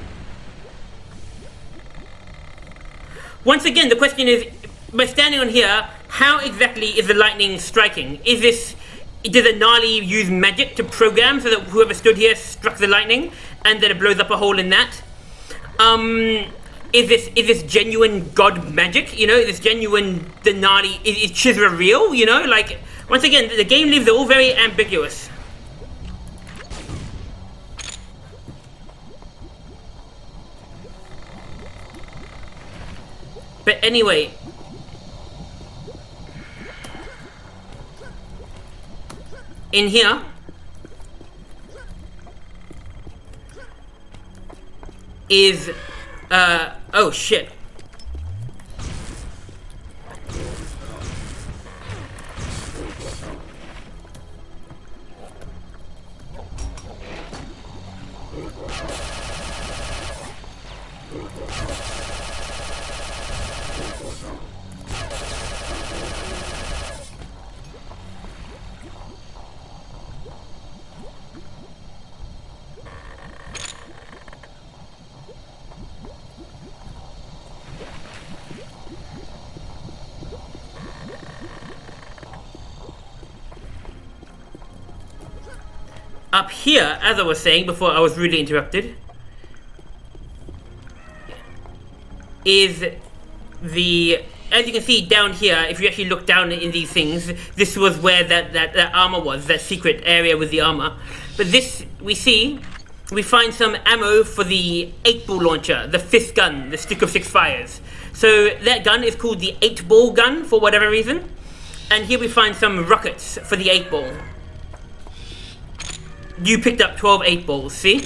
Once again, the question is, by standing on here, how exactly is the lightning striking? Did the Nali use magic to program so that whoever stood here struck the lightning and then it blows up a hole in that? Is this genuine god magic? You know, is this genuine the Nali? Is Chizra real? You know, like, once again, the game leaves it all very ambiguous. But anyway, in here is oh shit. Up here, as I was saying before I was rudely interrupted, is as you can see down here, if you actually look down in these things, this was where that armor was, that secret area with the armor. But this, we find some ammo for the 8-ball launcher, the 5th gun, the stick of 6 fires. So that gun is called the 8-ball gun for whatever reason. And here we find some rockets for the 8-ball. You picked up 12 8-balls, see?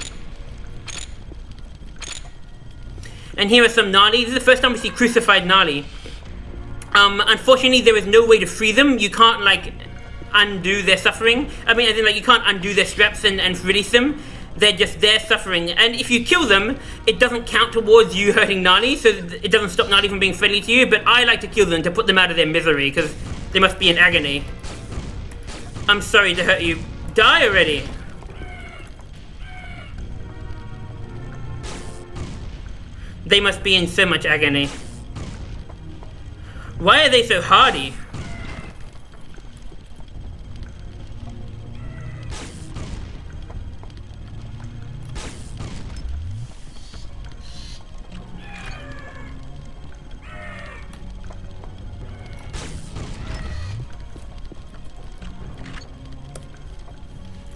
And here are some Nali. This is the first time we see crucified Nali. Unfortunately, there is no way to free them. You can't, like, undo their suffering. I mean, as in, like, you can't undo their straps and release them. They're just there suffering. And if you kill them, it doesn't count towards you hurting Nali, so it doesn't stop Nali from being friendly to you. But I like to kill them to put them out of their misery, because they must be in agony. I'm sorry to hurt you. Die already! They must be in so much agony. Why are they so hardy?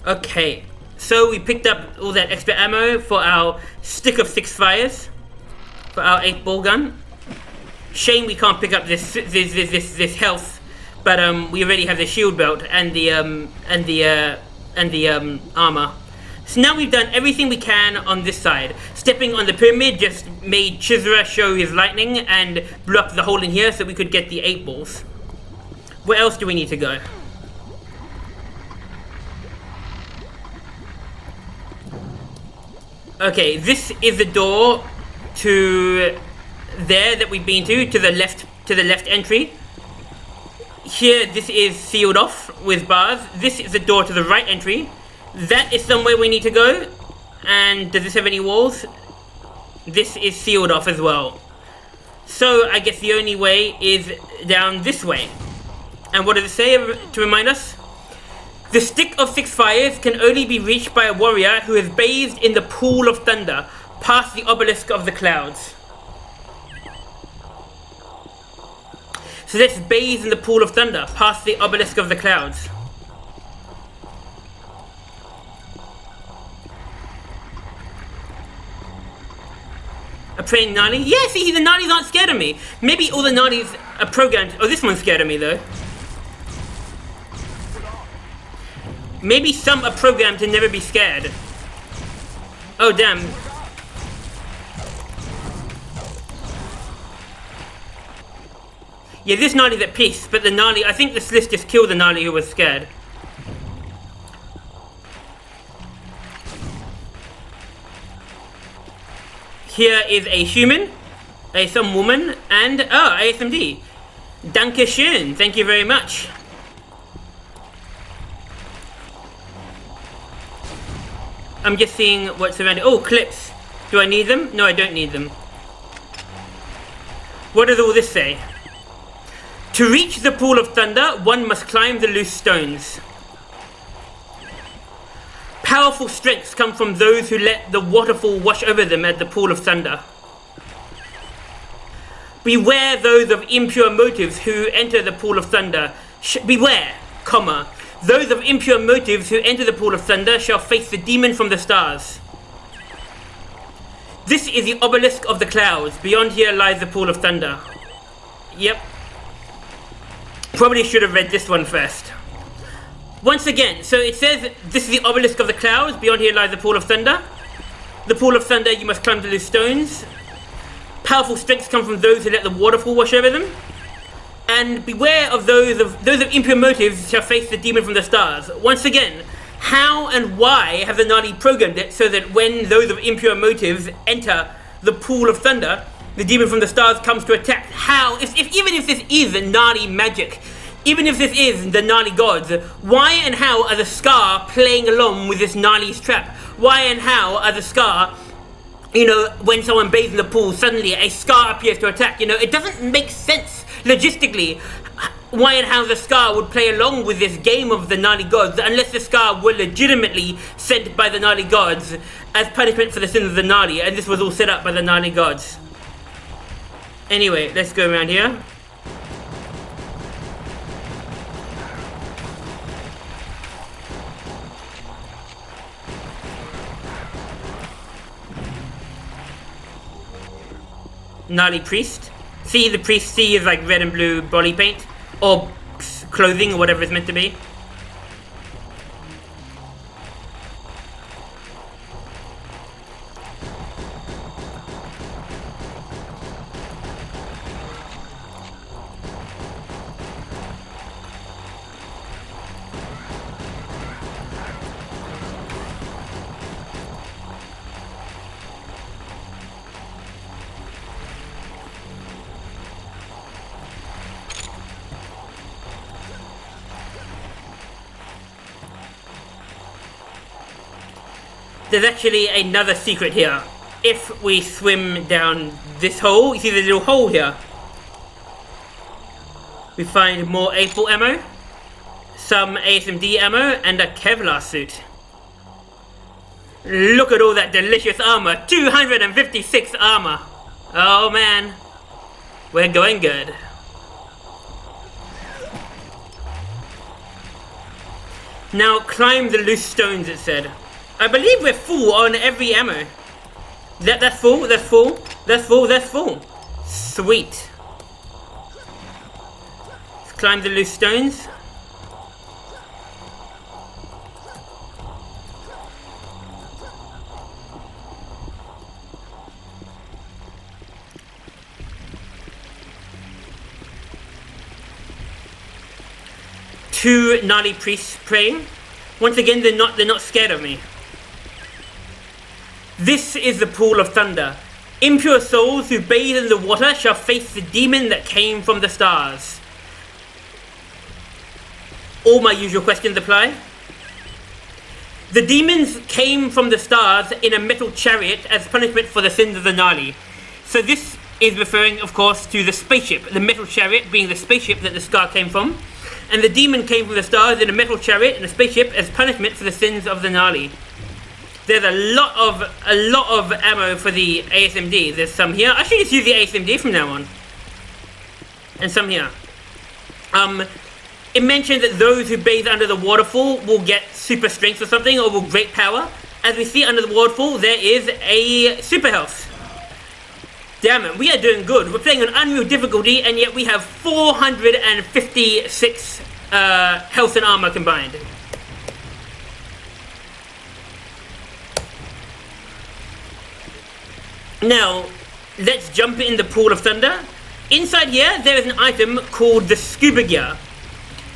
Okay, so we picked up all that extra ammo for our stick of 6 fires. For our 8-ball gun. Shame we can't pick up this health, but we already have the shield belt and the armor. So now we've done everything we can on this side. Stepping on the pyramid just made Chizra show his lightning and blew up the hole in here so we could get the 8-balls. Where else do we need to go? Okay, this is the door to there that we've been to the left entry. Here, this is sealed off with bars. This is the door to the right entry. That is somewhere we need to go. And does this have any walls? This is sealed off as well. So I guess the only way is down this way. And what does it say to remind us? The stick of 6 fires can only be reached by a warrior who is bathed in the pool of thunder, past the obelisk of the clouds. So let's bathe in the pool of thunder, past the obelisk of the clouds. A praying Nali? Yeah, see, the Nalis aren't scared of me. Maybe all the Nalis are programmed. Oh, this one's scared of me, though. Maybe some are programmed to never be scared. Oh, damn. Yeah, this Nali's at peace, but the Nali, I think the sled just killed the Nali who was scared. Here is a human, some woman, and ASMD. Danke schön, thank you very much. I'm just seeing what's around it. Oh, clips. Do I need them? No, I don't need them. What does all this say? To reach the pool of thunder, one must climb the loose stones. Powerful strengths come from those who let the waterfall wash over them at the pool of thunder. Beware those of impure motives who enter the pool of thunder. Beware, comma. Those of impure motives who enter the pool of thunder shall face the demon from the stars. This is the obelisk of the clouds. Beyond here lies the pool of thunder. Yep. Probably should have read this one first. Once again, so it says this is the obelisk of the clouds. Beyond here lies the pool of thunder. The pool of thunder, you must climb the loose stones. Powerful strengths come from those who let the waterfall wash over them. And beware of those of impure motives shall face the demon from the stars. Once again, how and why have the Nali programmed it so that when those of impure motives enter the pool of thunder, the demon from the stars comes to attack? How? Even if this is Nali magic, even if this is the Nali gods, why and how are the Scar playing along with this Nali's trap? Why and how are the Scar, when someone bathes in the pool, suddenly a Scar appears to attack? It doesn't make sense logistically why and how the Scar would play along with this game of the Nali gods, unless the Scar were legitimately sent by the Nali gods as punishment for the sins of the Nali, and this was all set up by the Nali gods. Anyway, let's go around here. Nali priest. See, the priest C is like red and blue body paint, or clothing, or whatever it's meant to be. There's actually another secret here. If we swim down this hole, you see the little hole here? We find more April ammo, some ASMD ammo, and a Kevlar suit. Look at all that delicious armor. 256 armor. Oh man, we're going good. Now climb the loose stones, it said. I believe we're full on every ammo. That's full, that's full, that's full, that's full. Sweet. Let's climb the loose stones. Two Nali priests praying. Once again, they're not scared of me. This is the pool of thunder. Impure souls who bathe in the water shall face the demon that came from the stars. All my usual questions apply. The demons came from the stars in a metal chariot as punishment for the sins of the Nali. So this is referring, of course, to the spaceship, the metal chariot being the spaceship that the Scar came from. And the demon came from the stars in a metal chariot and a spaceship as punishment for the sins of the Nali. There's a lot of ammo for the ASMD. There's some here. I should just use the ASMD from now on. And some here. It mentioned that those who bathe under the waterfall will get super strength or something, or will great power. As we see under the waterfall, there is a super health. Damn it, we are doing good. We're playing on Unreal difficulty, and yet we have 456 health and armor combined. Now, let's jump in the pool of thunder. Inside here, there is an item called the scuba gear.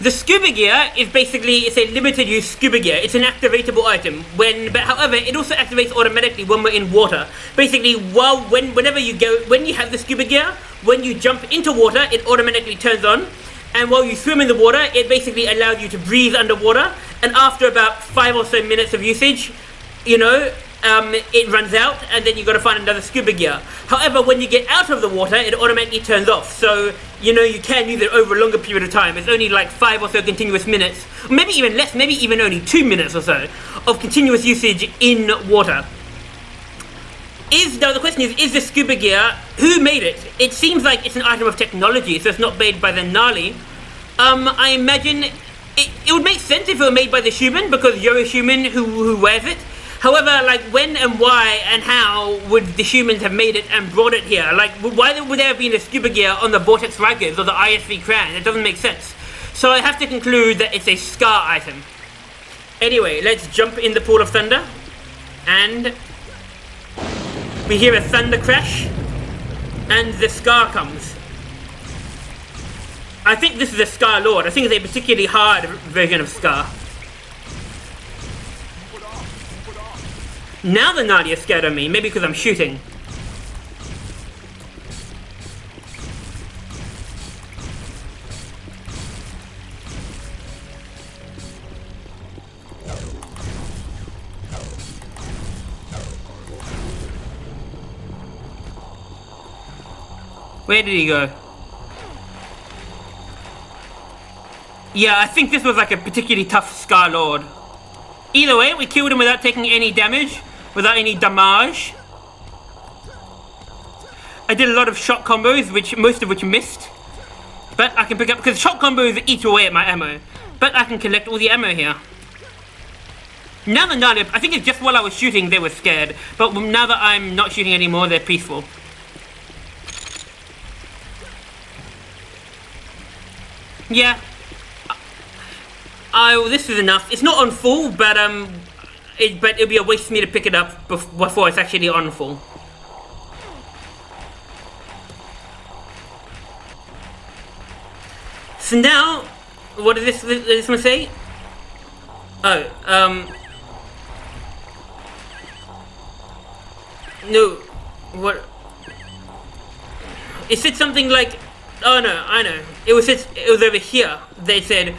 The scuba gear is basically, it's a limited use scuba gear. It's an activatable item. But however, it also activates automatically when we're in water. Basically, whenever you go, when you have the scuba gear, when you jump into water, it automatically turns on. And while you swim in the water, it basically allows you to breathe underwater. And after about 5 or so minutes of usage, you know, it runs out, and then you've got to find another scuba gear. However, when you get out of the water, it automatically turns off. So, you know, you can use it over a longer period of time. It's only like 5 or so continuous minutes, maybe even less, maybe even only 2 minutes or so of continuous usage in water. Now the question is the scuba gear, who made it? It seems like it's an item of technology, so it's not made by the Nali. I imagine it would make sense if it were made by the human, because you're a human who wears it. However, like, when and why and how would the humans have made it and brought it here? Like, why would there have been a scuba gear on the Vortex Rikers or the ISV Kran? It doesn't make sense. So I have to conclude that it's a Scar item. Anyway, let's jump in the pool of thunder. And we hear a thunder crash. And the Scar comes. I think this is a Scar Lord. I think it's a particularly hard version of Scar. Now the Nali is scared of me, maybe because I'm shooting. Where did he go? Yeah, I think this was like a particularly tough Scar Lord. Either way, we killed him without taking any damage. Without any damage. I did a lot of shot combos, most of which missed. But I can pick up, because shot combos eat away at my ammo. But I can collect all the ammo here. Now the Nali, I think it's just while I was shooting they were scared. But now that I'm not shooting anymore, they're peaceful. Yeah. This is enough. It's not on full, but it'd be a waste for me to pick it up before it's actually on full. So now, what does this one say? Oh, no, what? It said something like, oh no, I know. It was over here. They said,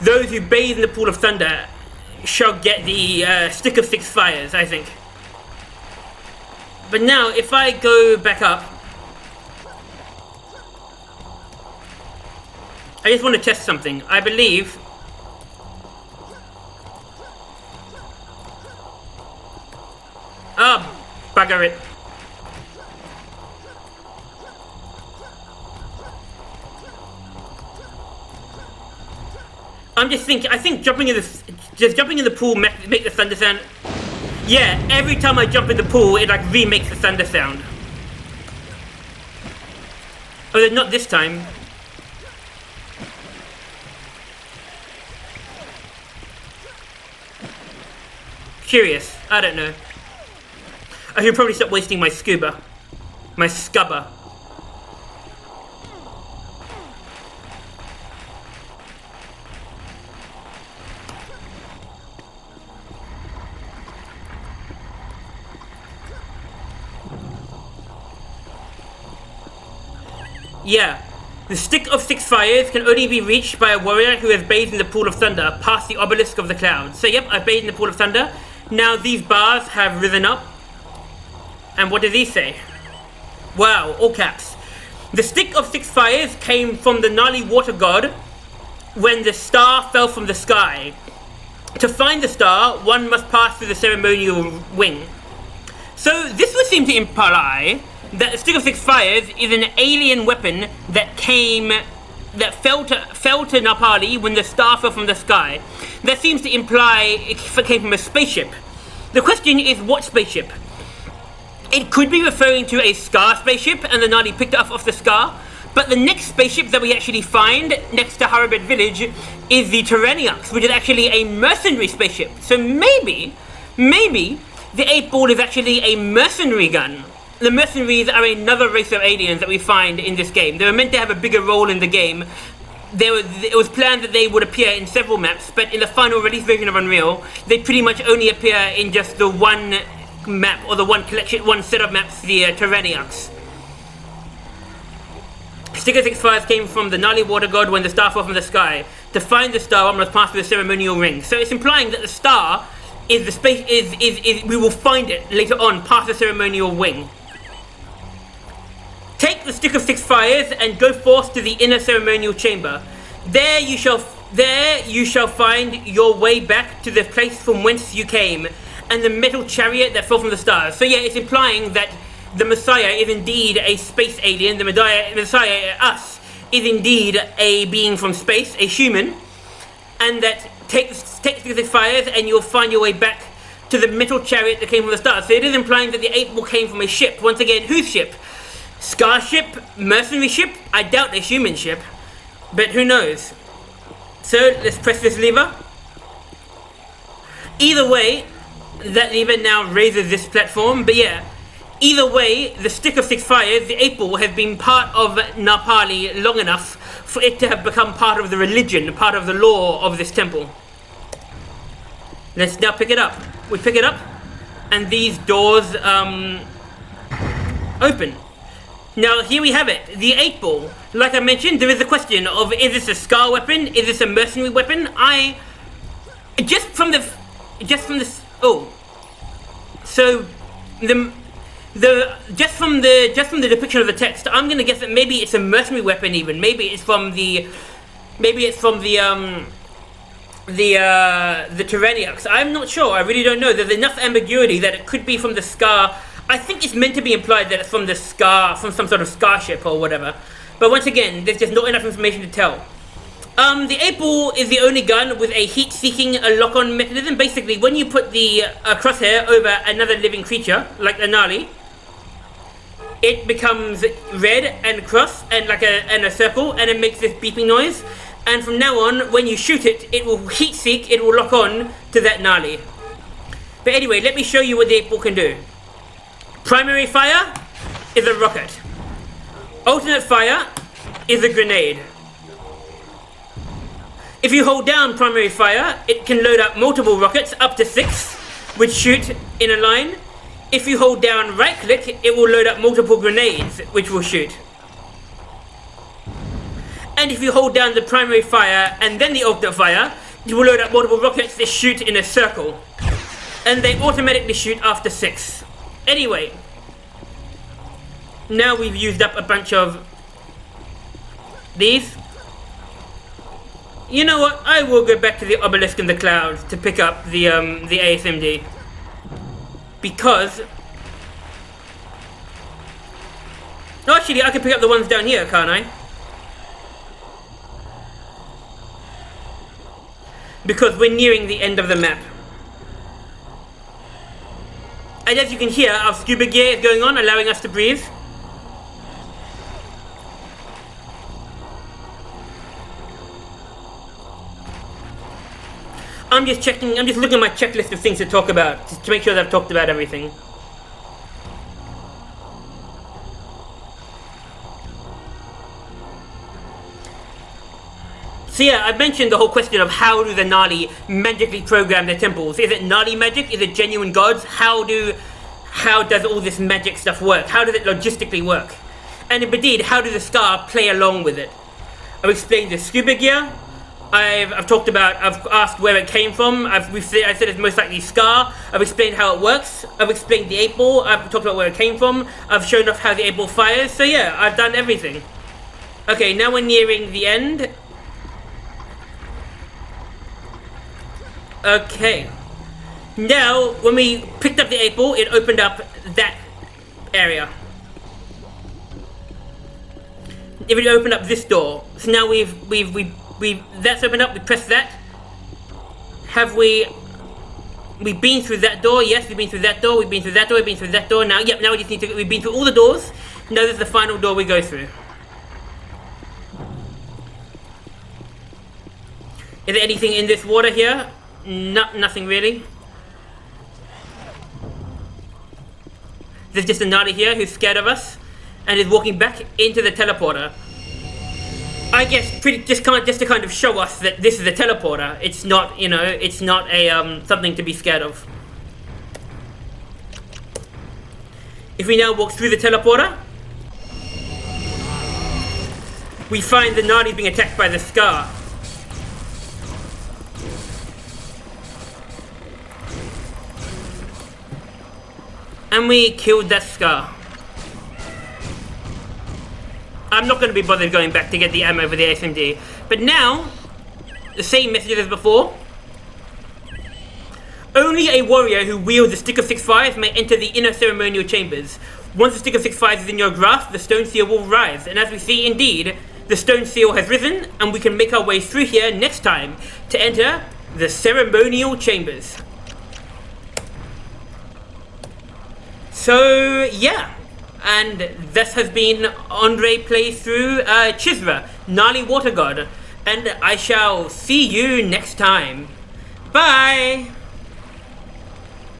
those who bathe in the pool of thunder shall get the stick of 6 fires, I think. But now, if I go back up, I just want to test something. I believe bugger it. I'm just thinking, I think jumping in the pool make the thunder sound. Yeah, every time I jump in the pool, it like remakes the thunder sound. Oh, not this time. Curious, I don't know. I should probably stop wasting my scuba. My scubba. Yeah, the stick of 6 fires can only be reached by a warrior who has bathed in the pool of thunder past the obelisk of the clouds. So yep, I've bathed in the pool of thunder. Now these bars have risen up. And what does he say? Wow, all caps. The stick of 6 fires came from the Nali water god when the star fell from the sky. To find the star, one must pass through the ceremonial wing. So this would seem to imply that the stick of 6 fires is an alien weapon that fell to Napali when the star fell from the sky. That seems to imply it came from a spaceship. The question is, what spaceship? It could be referring to a Scar spaceship, and the Nali picked it up off the Scar. But the next spaceship that we actually find next to Harabed village is the Tyranniax, which is actually a mercenary spaceship. So maybe the 8-ball is actually a mercenary gun. The mercenaries are another race of aliens that we find in this game. They were meant to have a bigger role in the game, it was planned that they would appear in several maps, but in the final release version of Unreal, they pretty much only appear in just the one map, or the one set of maps, the Tyranniacs. Sticker 6 fires came from the Nali water god when the star fell from the sky. To find the star, one must pass through the ceremonial ring. So it's implying that the star is the space, we will find it later on past the ceremonial ring. Take the stick of 6 fires and go forth to the inner ceremonial chamber. There you shall find your way back to the place from whence you came, and the metal chariot that fell from the stars. So yeah, it's implying that the Messiah is indeed a space alien. The Messiah, us, is indeed a being from space, a human, and that take the fires and you'll find your way back to the metal chariot that came from the stars. So it is implying that the 8 ball came from a ship. Once again, whose ship? Scar ship? Mercenary ship? I doubt a human ship, but who knows? So let's press this lever. Either way, that lever now raises this platform, but yeah, either way, the stick of 6 fires, the 8 ball, has been part of Napali long enough for it to have become part of the religion, part of the law of this temple. Let's now pick it up. We pick it up, and these doors open. Now here we have it, the 8 ball. Like I mentioned, there is a question of, is this a Scar weapon? Is this a mercenary weapon? Just from the depiction of the text, I'm gonna guess that maybe it's a mercenary weapon. Even maybe it's from the Tyranniacs. I'm not sure. I really don't know. There's enough ambiguity that it could be from the Scar. I think it's meant to be implied that it's from the Scar, from some sort of Scar ship or whatever. But once again, there's just not enough information to tell. The 8 ball is the only gun with a heat-seeking lock-on mechanism. Basically, when you put the crosshair over another living creature, like a Nali, it becomes red and cross and like a circle, and it makes this beeping noise. And from now on, when you shoot it, it will heat-seek, it will lock on to that Nali. But anyway, let me show you what the 8 ball can do. Primary fire is a rocket. Alternate fire is a grenade. If you hold down primary fire, it can load up multiple rockets, up to 6, which shoot in a line. If you hold down right click, it will load up multiple grenades, which will shoot. And if you hold down the primary fire and then the alternate fire, it will load up multiple rockets that shoot in a circle. And they automatically shoot after 6. Anyway, now we've used up a bunch of these. You know what? I will go back to the obelisk in the clouds to pick up the ASMD, because actually I can pick up the ones down here, can't I? Because we're nearing the end of the map. And as you can hear, our scuba gear is going on, allowing us to breathe. I'm just looking at my checklist of things to talk about, to make sure that I've talked about everything. So yeah, I mentioned the whole question of how do the Nali magically program their temples. Is it Nali magic? Is it genuine gods? How does all this magic stuff work? How does it logistically work? And indeed, how does the Scar play along with it? I've explained the scuba gear. I've asked where it came from. I said it's most likely Scar. I've explained how it works. I've explained the 8 ball. I've talked about where it came from. I've shown off how the 8 ball fires. So yeah, I've done everything. Okay, now we're nearing the end. Okay. Now, when we picked up the 8 ball, it opened up that area. It would open up this door. So now that's opened up, we press that. Have we've been through that door? Yes, we've been through that door, we've been through that door, we've been through that door. Now, yep, now we just need to, we've been through all the doors. Now this is the final door we go through. Is there anything in this water here? No, nothing really. There's just a Nali here who's scared of us and is walking back into the teleporter. I guess just to kind of show us that this is a teleporter. It's not, you know, it's not a something to be scared of. If we now walk through the teleporter, we find the Nali being attacked by the Scar. And we killed that Scar. I'm not going to be bothered going back to get the ammo for the SMG. But now, the same message as before. Only a warrior who wields the Stick of 6-5 may enter the inner ceremonial chambers. Once the Stick of 6-5 is in your grasp, the stone seal will rise. And as we see, indeed, the stone seal has risen, and we can make our way through here next time to enter the ceremonial chambers. So, yeah. And this has been André plays through Chizra, Nali Water God. And I shall see you next time. Bye!